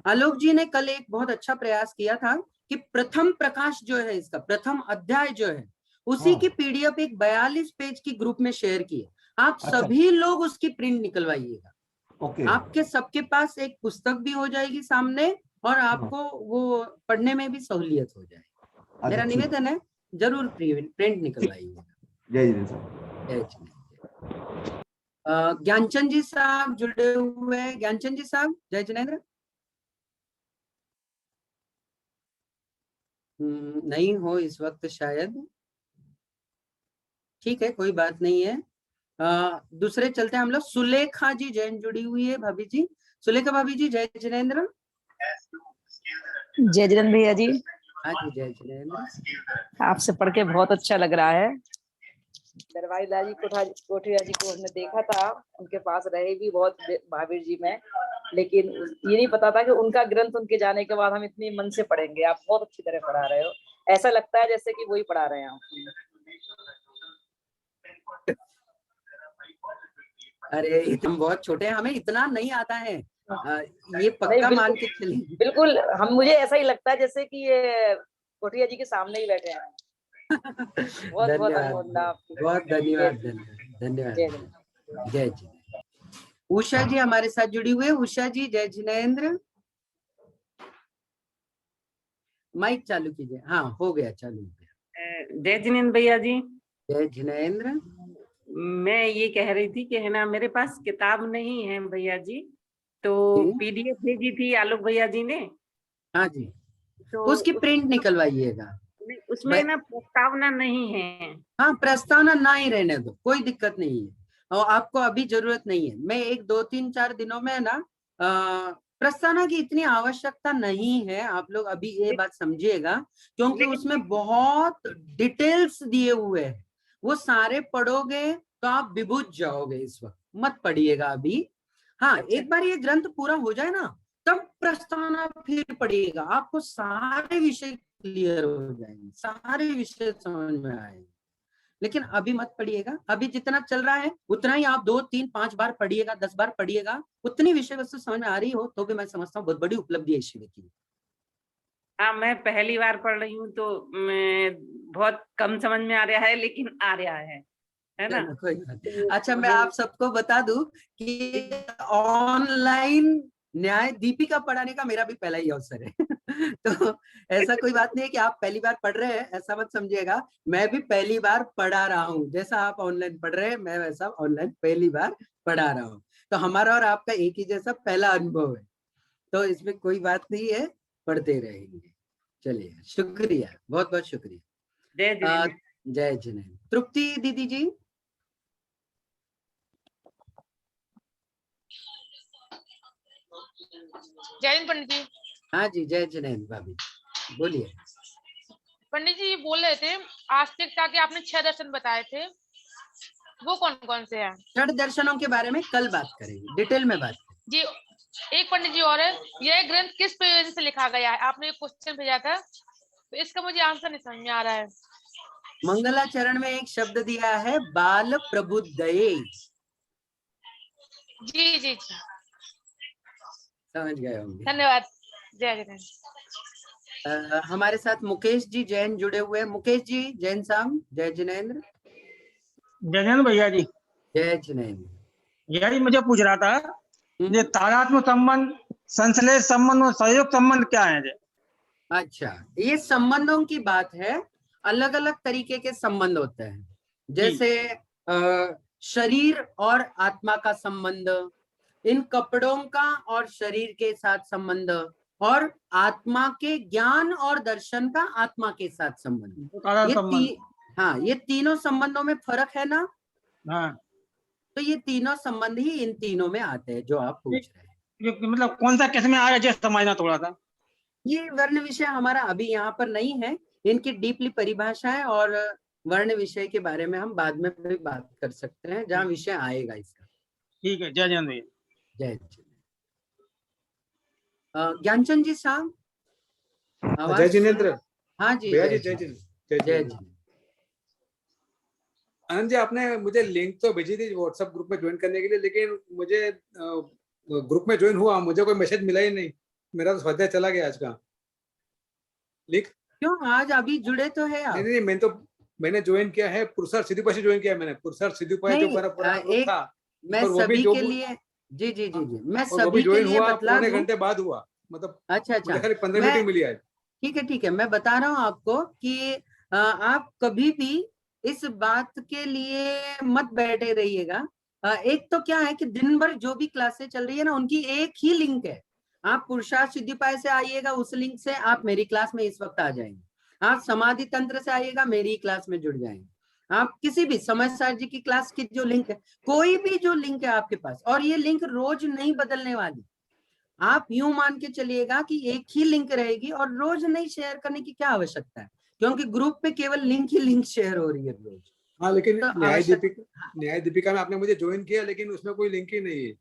S3: आलोक जी ने कल एक बहुत अच्छा प्रयास किया था कि प्रथम प्रकाश जो है, इसका प्रथम अध्याय जो है, उसी की PDF एक 42 पेज की ग्रुप में शेयर की है। आप सभी लोग उसकी प्रिंट निकलवाइएगा। आपके सबके पास एक पुस्तक भी हो जाएगी सामने, और आपको वो पढ़ने में भी सहूलियत हो जाएगी। मेरा निवेदन है, जरूर प्रिंट निकलवाइएगा।
S11: जय जिनेंद्र।
S3: जय जिनेंद्र। ज्ञानचंद जी साहब जुड़े हुए हैं। ज्ञानचंद जी साहब, जय जिनेंद्र। नहीं हो इस वक्त शायद, ठीक है कोई बात नहीं है। दूसरे चलते हैं हम लोग। सुलेखा जी जैन जुड़ी हुई है, भाभी जी। सुलेखा भाभी जी, जय जिनेंद्र।
S12: जय जिनेंद्र भैया जी।
S3: हाँ जी, जय जिनेंद्र।
S12: आपसे पढ़ के बहुत अच्छा लग रहा है। दरबारी लाल जी कोठिया जी को हमने देखा था, उनके पास रहे भी बहुत महावीर जी में, लेकिन ये नहीं पता था कि उनका ग्रंथ उनके जाने के बाद हम इतनी मन से पढ़ेंगे। आप बहुत अच्छी तरह पढ़ा रहे हो, ऐसा लगता है जैसे कि वही पढ़ा रहे हैं आप।
S3: अरे हम बहुत छोटे हैं, हमें इतना नहीं आता है, ये पक्का मान के चलिए।
S12: बिल्कुल, हम मुझे ऐसा ही लगता है जैसे कि ये कोठिया जी के सामने ही बैठे हैं। बहुत
S3: बहुत धन्यवाद। जय जी। उषा जी हमारे साथ जुड़ी हुई है। उषा जी, जय जिनेंद्र। माइक चालू कीजिए। हाँ, हो गया, चालू हो गया।
S13: जय जिनेंद्र भैया जी।
S3: जय जिनेंद्र।
S13: मैं ये कह रही थी कि है ना, मेरे पास किताब नहीं है भैया जी, तो PDF भेजी थी आलोक भैया जी ने।
S3: हाँ जी, तो उसकी प्रिंट निकलवाइएगा।
S13: उसमें ना प्रस्तावना नहीं है।
S3: हाँ, प्रस्तावना ना ही रहने दो, कोई दिक्कत नहीं है, और आपको अभी जरूरत नहीं है। मैं 1, 2, 3, 4 दिनों में ना प्रस्तावना की इतनी आवश्यकता नहीं है। आप लोग अभी ये बात समझिएगा, क्योंकि उसमें बहुत डिटेल्स दिए हुए हैं। वो सारे पढ़ोगे तो आप विभुज जाओगे। इस वक्त मत पढ़िएगा अभी। हाँ, एक बार ये ग्रंथ पूरा हो जाए ना, तब प्रस्तावना फिर पढ़िएगा। आपको सारे विषय क्लियर हो जाएंगे, सारे विषय समझ में आएंगे। लेकिन अभी मत पढ़िएगा। अभी जितना चल रहा है उतना ही आप 2, 3, 5 बार पढ़िएगा, 10 बार पढ़िएगा। उतनी विषय वस्तु समझ में आ रही हो तो भी मैं समझता हूँ बहुत बड़ी उपलब्धि है शिविर की।
S13: हाँ, मैं पहली बार पढ़ रही हूँ तो मैं बहुत कम समझ में आ रहा है, लेकिन आ रहा है ना।
S3: कोई बात। अच्छा, मैं आप सबको बता दूं कि ऑनलाइन न्याय दीपिका पढ़ाने का मेरा भी पहला ही अवसर है। तो ऐसा कोई बात नहीं है कि आप पहली बार पढ़ रहे हैं, ऐसा मत समझिएगा। मैं भी पहली बार पढ़ा रहा हूँ। जैसा आप ऑनलाइन पढ़ रहे हैं, मैं वैसा ऑनलाइन पहली बार पढ़ा रहा हूँ। तो हमारा और आपका एक ही जैसा पहला अनुभव है, तो इसमें कोई बात नहीं है, पढ़ते रहेंगे। चलिए, शुक्रिया, बहुत बहुत शुक्रिया। जय जिनेंद्र। तृप्ति दीदी जी।
S4: जय हिंद पंडित जी।
S3: हाँ जी, जय जिनेंद्र भाभी, बोलिए।
S4: पंडित जी बोल रहे थे आस्तिकता के आपने 6 दर्शन बताए थे, वो कौन कौन से हैं?
S3: 6 दर्शनों के बारे में कल बात करेंगे, डिटेल में बात
S4: जी। एक पंडित जी और है, यह ग्रंथ किस प्रयोजन से लिखा गया है? आपने एक क्वेश्चन भेजा था, तो इसका मुझे आंसर नहीं समझ में आ रहा है।
S3: मंगलाचरण में एक शब्द दिया है, बाल प्रबुद्धये।
S4: जी जी जी,
S3: समझ गए होंगे।
S4: धन्यवाद। जय जिनेंद्र।
S3: हमारे साथ मुकेश जी जैन जुड़े हुए हैं। मुकेश जी जैन साहब, जय जिनेंद्र।
S14: जय जिनेंद्र भैया जी।
S3: जय जिनेंद्र।
S14: भैया जी, मुझे पूछ रहा था, ये तादात्म्य संबंध, संश्लेष संबंध और सहयोग संबंध क्या है?
S3: अच्छा, ये संबंधों की बात है। अलग अलग तरीके के संबंध होते हैं, जैसे शरीर और आत्मा का संबंध, इन कपड़ों का और शरीर के साथ संबंध, और आत्मा के ज्ञान और दर्शन का आत्मा के साथ संबंध। ये तीनों संबंधों में फर्क है ना।
S14: हाँ,
S3: तो ये तीनों संबंध ही इन तीनों में आते हैं जो आप पूछ रहे हैं।
S14: मतलब कौन सा किसमें आ रहा है समझना थोड़ा सा।
S3: ये वर्ण विषय हमारा अभी यहाँ पर नहीं है, इनकी डीपली परिभाषा है, और वर्ण विषय के बारे में हम बाद में भी बात कर सकते हैं, जहाँ विषय आएगा इसका।
S14: ठीक है, जय जिनेंद्र।
S3: जय ज्ञानचंद जी साहब,
S15: जय जिनेंद्र।
S3: हाँ जी,
S15: भैया जी, जय जिनेंद्र।
S3: जय जिनेंद्र।
S15: आनंद जी, आपने मुझे लिंक तो भेजी थी व्हाट्सएप ग्रुप में ज्वाइन करने के लिए, लेकिन मुझे ग्रुप में ज्वाइन हुआ, मुझे कोई मैसेज मिला ही नहीं। मेरा तो स्वाध्याय चला गया आज का लिंक।
S3: क्यों? आज अभी जुड़े तो है आप?
S15: नहीं, मैंने ज्वाइन किया है, पुरसर सिद्धूपाई से ज्वाइन किया है मैंने। पुरसर सिद्धूपाई जो मेरा पूरा ग्रुप था,
S3: मैं सभी के लिए जी, मैं सभी के लिए बतला दूं।
S15: घंटे बाद हुआ, मतलब
S3: अच्छा,
S15: खाली 15 मिनट ही मिली आज।
S3: ठीक है, मैं बता रहा हूँ आपको कि आप कभी भी इस बात के लिए मत बैठे रहिएगा। एक तो क्या है कि दिन भर जो भी क्लासेस चल रही है ना, उनकी एक ही लिंक है। आप पुरुषार्थ सिद्धिपाय से आइएगा, उस लिंक से आप मेरी क्लास में इस वक्त आ जाएंगे। आप समाधि तंत्र से आइएगा, मेरी क्लास में जुड़ जाएंगे। आप किसी भी समझ जी की क्लास की जो लिंक है, कोई भी जो लिंक है आपके पास, और ये लिंक रोज नहीं बदलने वाली। आप यूं मान के चलिएगा कि एक ही लिंक रहेगी और रोज नहीं शेयर करने की क्या आवश्यकता है, क्योंकि ग्रुप पे केवल लिंक ही लिंक शेयर हो रही है रोज।
S15: हाँ, लेकिन न्याय दीपिका में आपने मुझे ज्वाइन किया, लेकिन उसमें कोई लिंक ही नहीं है।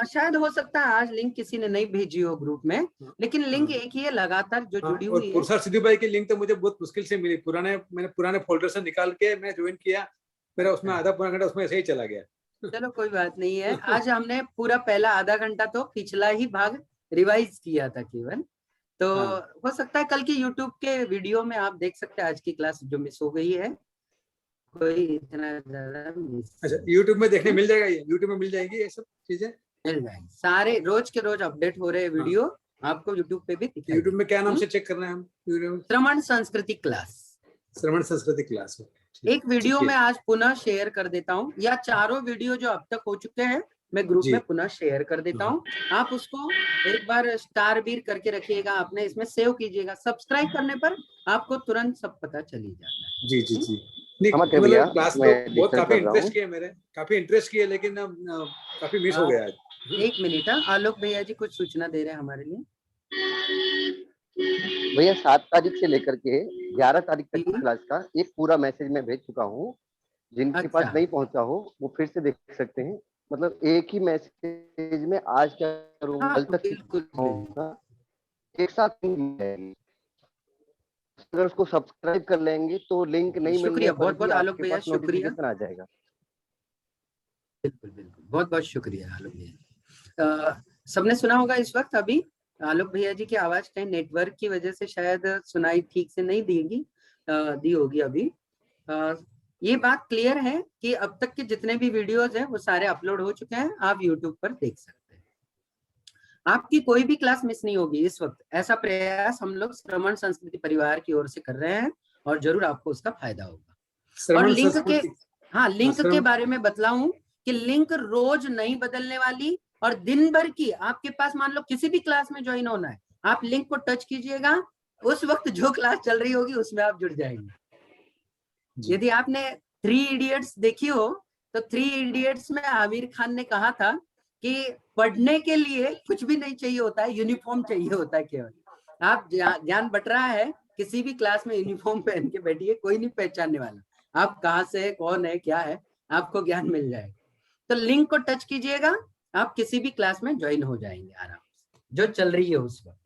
S3: शायद हो सकता है आज लिंक किसी ने नहीं भेजी हो ग्रुप में, लेकिन लिंक एक ही है लगातार जो जुड़ी हुई है।
S15: पुरसर सिद्धूपाई की लिंक तो मुझे बहुत मुश्किल से मिली। मैंने पुराने फोल्डर से निकाल के मैं ज्वाइन किया, मेरा उसमें आधा पौना घंटा उसमें ऐसे ही चला गया।
S3: चलो कोई बात नहीं है। आज हमने पूरा पहला आधा घंटा तो पिछला ही भाग रिवाइज किया था केवल, तो हो सकता है कल की यूट्यूब के वीडियो में आप देख सकते हैं आज की क्लास जो मिस हो गई है। कोई इतना ज्यादा
S15: अच्छा, यूट्यूब में देखने मिल जाएगा, ये यूट्यूब में मिल जाएंगी ये सब चीजें,
S3: मिल जाएंगी। सारे रोज के रोज अपडेट हो रहे वीडियो आपको यूट्यूब पे भी दिखाई।
S15: यूट्यूब में क्या नाम से चेक करना है हम?
S3: श्रवण संस्कृति क्लास।
S15: श्रवण संस्कृति क्लास।
S3: एक वीडियो में आज पुनः शेयर कर देता हूँ, या चारों वीडियो जो अब तक हो चुके हैं मैं ग्रुप में पुनः शेयर कर देता हूँ। आप उसको एक बार स्टार बीर करके रखिएगा, आपने इसमें सेव कीजिएगा। सब्सक्राइब करने पर आपको तुरंत सब पता चली जाता है।
S15: जी जी जी। क्लास तो बहुत काफी इंटरेस्ट किया मेरे, काफी इंटरेस्ट किया, लेकिन काफी मिस हो गया आज।
S3: एक मिनट, आलोक भैया जी कुछ सूचना दे रहे हैं हमारे लिए।
S2: भैया 7 तारीख से लेकर के 11 तारीख तक की क्लास का एक पूरा मैसेज मैं भेज चुका हूँ। जिनके पास नहीं पहुंचा हो वो फिर से देख सकते हैं। मतलब एक ही मैसेज में आज क्या करूँगा, कल तक एक साथ अगर उसको सब्सक्राइब कर लेंगे तो लिंक नहीं मिलने पर
S3: बहुत बहुत आलोक भैया, शुक्रिया
S2: आ जाएगा।
S3: बिल्कुल बिल्कुल, बहुत बहुत शुक्रिया आलोक भैया। सबने सुना होगा इस वक्त। अभी आलोक भैया जी की आवाज कहीं नेटवर्क की वजह से शायद सुनाई ठीक से नहीं दी होगी अभी। ये बात क्लियर है कि अब तक के जितने भी वीडियोस हैं वो सारे अपलोड हो चुके हैं, आप यूट्यूब पर देख सकते हैं। आपकी कोई भी क्लास मिस नहीं होगी इस वक्त। ऐसा प्रयास हम लोग श्रवण संस्कृति परिवार की ओर से कर रहे हैं और जरूर आपको उसका फायदा होगा। और लिंक के बारे में बतलाऊं कि लिंक रोज नहीं बदलने वाली, और दिन भर की आपके पास मान लो किसी भी क्लास में ज्वाइन होना है, आप लिंक को टच कीजिएगा, उस वक्त जो क्लास चल रही होगी उसमें आप जुड़ जाएंगे। यदि आपने 3 इडियट्स देखी हो तो 3 इडियट्स में आमिर खान ने कहा था कि पढ़ने के लिए कुछ भी नहीं चाहिए होता है, यूनिफॉर्म चाहिए होता है केवल। आप ज्ञान बट रहा है, किसी भी क्लास में यूनिफॉर्म पहन के बैठिए, कोई नहीं पहचानने वाला आप कहाँ से है, कौन है, क्या है, आपको ज्ञान मिल जाएगा। तो लिंक को टच कीजिएगा, आप किसी भी क्लास में ज्वाइन हो जाएंगे आराम से, जो चल रही है उस वक्त।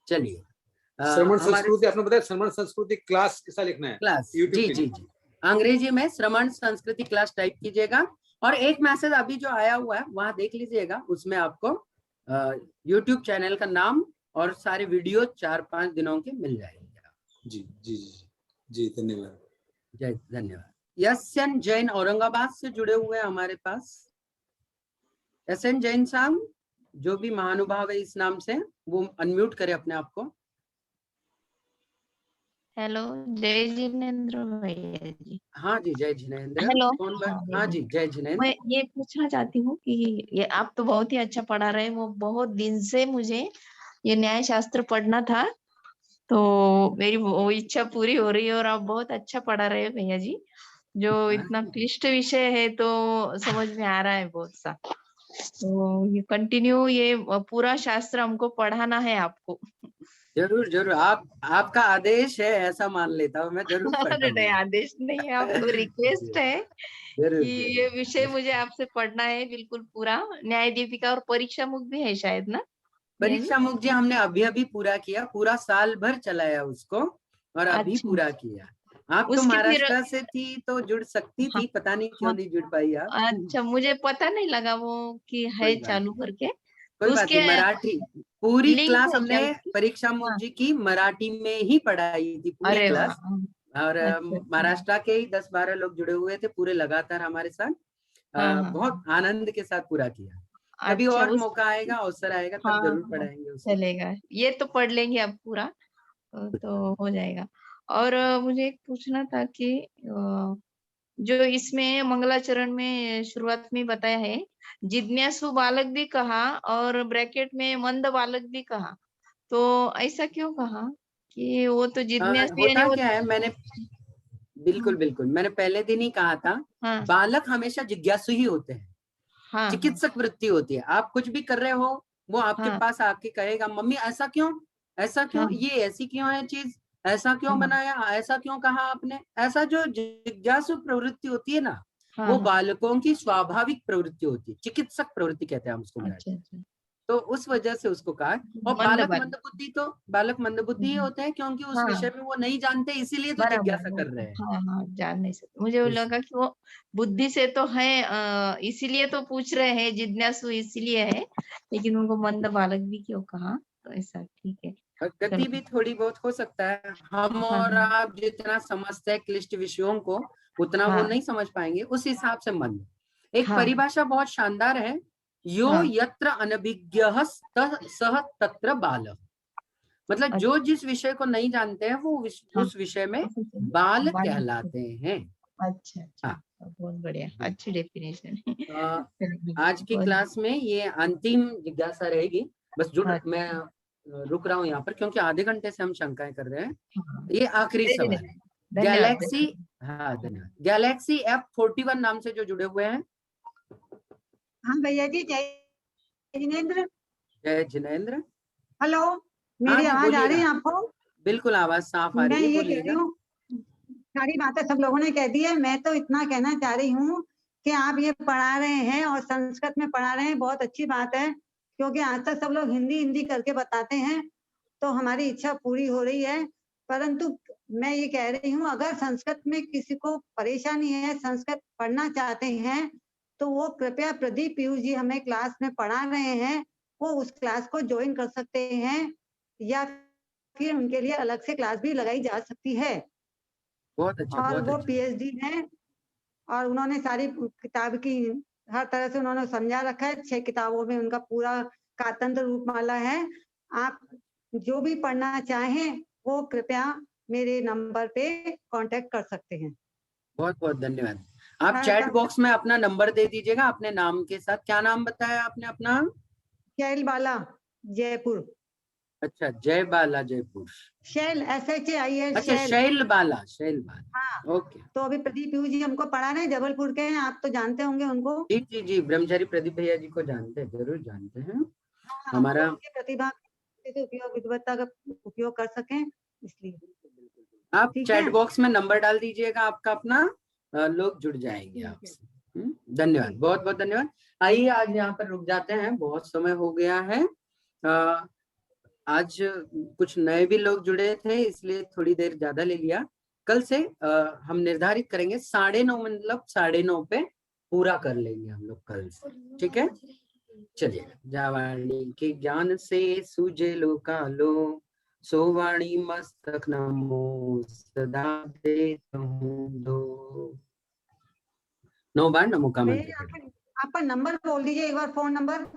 S3: चलिए,
S15: श्रवण संस्कृति आपने बताया, श्रवण संस्कृति क्लास कैसा लिखना है?
S3: क्लास, जी, अंग्रेजी में श्रवण संस्कृति क्लास टाइप कीजिएगा। और एक मैसेज अभी जो आया हुआ है वहां देख लीजिएगा, उसमें आपको यूट्यूब चैनल का नाम और सारे वीडियो 4-5 दिनों के मिल जाएंगे।
S15: जी जी जी जी, धन्यवाद।
S3: जय धन्यवाद। एसएन जैन औरंगाबाद से जुड़े हुए हैं हमारे पास। एसएन जैन साहब, जो भी महानुभाव है इस नाम से, वो अनम्यूट करे अपने आप को।
S16: हेलो, जय जिनेंद्र भैया जी।
S3: हाँ जी, जय जिनेंद्र।
S16: हेलो।
S3: हाँ जी, जय जिनेंद्र।
S16: मैं ये पूछना चाहती हूँ कि ये आप तो बहुत ही अच्छा पढ़ा रहे हैं। वो बहुत दिन से मुझे ये न्याय शास्त्र पढ़ना था, तो मेरी वो इच्छा पूरी हो रही है। और आप बहुत अच्छा पढ़ा रहे हैं भैया जी। जो इतना क्लिष्ट विषय है तो समझ में आ रहा है बहुत सा। तो ये कंटिन्यू ये पूरा शास्त्र हमको पढ़ाना है आपको।
S3: जरूर जरूर, आपका आदेश है ऐसा मान लेता हूँ मैं, जरूर
S16: अरे नहीं,
S3: पढ़ूंगा।
S16: आदेश नहीं है, आपको रिक्वेस्ट है
S3: जरूर
S16: कि ये
S3: जरूर।
S16: विषय मुझे आपसे पढ़ना है बिल्कुल पूरा। न्याय दीपिका और परीक्षा मुक्त भी है शायद ना?
S3: परीक्षा मुक्त जी हमने अभी अभी पूरा किया, पूरा साल भर चलाया उसको और अभी
S16: अच्छा,
S3: पूरा किया। आप तो
S16: उसके फिर
S3: महाराष्ट्र से थी तो जुड़ सकती
S16: हाँ,
S3: थी, पता नहीं क्यों
S16: हाँ,
S3: नहीं जुड़ पाई आप।
S16: अच्छा, मुझे पता नहीं लगा वो कि है
S3: कोई बात
S16: चालू करके।
S3: कोई बात
S16: उसके
S3: नहीं, मराठी पूरी
S16: लिंक
S3: क्लास
S16: है क्या
S3: हमने
S16: उसकी?
S3: परीक्षा मुक्त
S16: हाँ,
S3: जी की मराठी में ही पढ़ाई थी, पूरी
S16: अरे वाह!
S3: क्लास। और
S16: अच्छा, अच्छा।
S3: महाराष्ट्र के ही 10-12 लोग जुड़े हुए थे पूरे लगातार हमारे साथ।
S16: हाँ, हाँ,
S3: बहुत आनंद के साथ पूरा किया। कभी
S16: अच्छा
S3: और
S16: उस
S3: मौका आएगा, अवसर आएगा
S16: हाँ,
S3: तब जरूर
S16: हाँ,
S3: पढ़ाएंगे उसे।
S16: चलेगा। ये तो पढ़ लेंगे अब पूरा, तो हो जाएगा। और मुझे एक पूछना था कि जो इसमें मंगलाचरण में शुरुआत में बताया है, जिज्ञासु बालक भी कहा और ब्रैकेट में मंद बालक भी कहा, तो ऐसा क्यों कहा कि वो तो जिज्ञासु यानी
S3: होता
S16: वो
S3: क्या है, मैंने बिल्कुल बिल्कुल मैंने पहले दिन ही कहा था,
S16: हाँ,
S3: बालक हमेशा जिज्ञासु ही होते हैं,
S16: हाँ, हाँ,
S3: चिकित्सक वृत्ति होती है। आप कुछ भी कर रहे हो, वो आपके
S16: हाँ,
S3: पास आके कहेगा मम्मी ऐसा क्यों, ऐसा क्यों,
S16: हाँ,
S3: ये ऐसी क्यों है चीज, ऐसा क्यों
S16: हाँ,
S3: बनाया, ऐसा क्यों कहा आपने। ऐसा जो जिज्ञासु प्रवृत्ति होती है ना,
S16: हाँ,
S3: वो
S16: हाँ,
S3: बालकों की स्वाभाविक प्रवृत्ति होती है, चिकित्सक प्रवृत्ति कहते हैं हम उसको
S16: अच्छा,
S3: मराठी।
S16: अच्छा,
S3: तो उस वजह से उसको कहा है। और
S16: मंद
S3: बालक
S16: बालक,
S3: मंदबुद्धि, तो बालक मंदबुद्धि ही होते हैं क्योंकि उस
S16: हाँ,
S3: विषय में वो नहीं जानते, इसीलिए तो
S16: बराबर,
S3: जिज्ञासा कर
S16: बराबर,
S3: रहे हैं।
S16: हाँ, हाँ, जान नहीं सकते। मुझे वो
S3: इस
S16: लगा कि वो बुद्धि से तो है, इसीलिए तो पूछ रहे हैं, जिज्ञासु इसलिए है, लेकिन उनको मंद बालक भी क्यों कहा, तो ऐसा ठीक है।
S3: और गति भी
S16: चलो,
S3: थोड़ी बहुत हो सकता है, हम
S16: हाँ,
S3: और आप जितना समझते हैं क्लिष्ट विषयों को उतना वो
S16: हाँ,
S3: नहीं समझ पाएंगे, उस हिसाब से मन। एक
S16: हाँ,
S3: परिभाषा बहुत शानदार है, यो
S16: हाँ,
S3: यत्र अनभिज्ञः सह तत्र बालः। मतलब
S16: अच्छा,
S3: जो जिस विषय को नहीं जानते हैं वो
S16: हाँ,
S3: उस विषय में
S16: ऐसे से
S3: बाल
S16: बालक,
S3: कहलाते हैं।
S16: अच्छा, अच्छा,
S3: हाँ
S16: बहुत बढ़िया,
S3: जी।
S16: अच्छी डेफिनेशन है। चलिए,
S3: आज की
S16: बहुत
S3: क्लास में ये अंतिम जिज्ञासा रहेगी। बस जुड़
S16: अच्छा,
S3: मैं रुक रहा हूँ यहाँ पर क्योंकि आधे घंटे से हम शंकाएं कर रहे हैं।
S16: हाँ,
S3: ये आखिरी
S16: वेरी
S3: सवाल
S16: नाइस,
S3: है।
S16: धन्यवाद,
S3: गैलेक्सी, हाँ धन्यवाद, गैलेक्सी F41 नाम से जो जुड़े हुए हैं।
S17: हाँ भैया जी, जय जिनेन्द्र।
S3: जय जिनेन्द्र।
S17: हेलो,
S3: हाँ
S17: मेरी
S3: जी
S17: आवाज आ रही
S3: बोलिएगा,
S17: है आपको?
S3: बिल्कुल आवाज साफ आ
S17: मैं
S3: रही है,
S17: ये कह रही
S3: बोलिएगा।
S17: हूँ, सारी बातें सब लोगों ने कह दी है। मैं तो इतना कहना चाह रही हूँ कि आप ये पढ़ा रहे हैं और संस्कृत में पढ़ा रहे हैं, बहुत अच्छी बात है, क्योंकि आज तक सब लोग हिंदी हिंदी करके बताते हैं, तो हमारी इच्छा पूरी हो रही है। परंतु मैं ये कह रही हूँ, अगर संस्कृत में किसी को परेशानी है, संस्कृत पढ़ना चाहते हैं, तो वो कृपया प्रदीप पीयूष जी हमें क्लास में पढ़ा रहे हैं, वो उस क्लास को ज्वाइन कर सकते हैं, या फिर उनके लिए अलग से क्लास भी लगाई जा सकती है।
S3: बहुत अच्छा,
S17: और
S3: बहुत
S17: वो
S3: अच्छा।
S17: पीएचडी हैं और उन्होंने सारी किताब की हर तरह से उन्होंने समझा रखा है। 6 किताबों में उनका पूरा कातंत्र रूपमाला है। आप जो भी पढ़ना चाहें वो कृपया मेरे नंबर पे कांटेक्ट कर सकते हैं।
S3: बहुत बहुत धन्यवाद। आप चैट बॉक्स में अपना नंबर दे दीजिएगा अपने नाम के साथ। क्या नाम बताया आपने अपना?
S17: शैल बाला, जयपुर।
S3: अच्छा, जय बाला जयपुर।
S17: शैल, SHAIL,
S3: अच्छा, शैल बाला, शैल बाला,
S17: हाँ।
S3: ओके।
S17: तो अभी प्रदीप पीयूष जी हमको पढ़ा रहे हैं, जबलपुर के हैं, आप तो जानते होंगे उनको।
S3: जी जी जी, ब्रह्मचारी प्रदीप भैया जी को जानते हैं, जरूर जानते हैं।
S17: हाँ,
S3: हमारा
S17: उनकी प्रतिभा से उपयोग, विद्वत्ता का उपयोग कर सकें, इसलिए।
S3: आप
S17: ठीक
S3: चैट
S17: है,
S3: बॉक्स में नंबर डाल दीजिएगा आपका अपना, लोग जुड़ जाएंगे आपसे। धन्यवाद, बहुत बहुत धन्यवाद। आइए आज यहाँ पर रुक जाते हैं, बहुत समय हो गया है। आज कुछ नए भी लोग जुड़े थे इसलिए थोड़ी देर ज्यादा ले लिया। कल से हम निर्धारित करेंगे 9:30, मतलब 9:30 पे पूरा कर लेंगे हम लोग कल से, ठीक है? चलिए, जावाणी के ज्ञान से सूझे लो कालो, सोवाणी मस्तक नमो सदा देत हूँ दो। 9 बार नमो का मंत्र
S17: भैया
S3: पढ़े।
S17: आपका नंबर बोल दीजिए एक बार, फोन नंबर।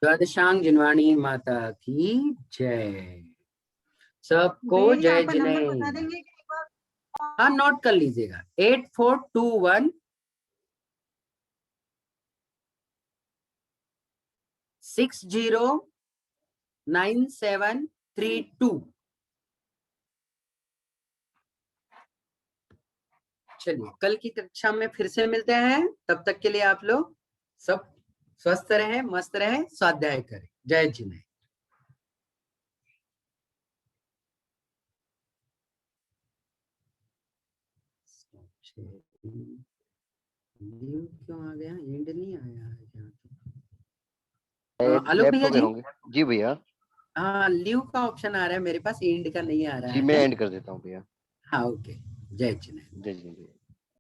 S3: द्वादशांग जिनवाणी माता की जय। सबको
S17: भैया जी
S3: जय
S17: आपका नंबर
S3: जिनेंद्र।
S17: बता देंगे कि एक बार?
S3: हाँ, नोट कर लीजिएगा 8421 609732। चलिए, कल की कक्षा में फिर से मिलते हैं। तब तक के लिए आप लोग सब स्वस्थ रहें, मस्त रहें, स्वाध्याय करें। जय जिनेंद्र। क्यों आ गया? एंड नहीं आया है आलोक भैया
S2: लैपटॉप में
S3: जी।
S2: होंगे जी भैया।
S3: हाँ, लीव का ऑप्शन आ रहा है मेरे पास, एंड का नहीं आ रहा
S2: जी
S3: है।
S2: मैं एंड कर देता हूँ भैया।
S3: हाँ, ओके। जय जिनेंद्र।
S2: जय जिनेंद्र।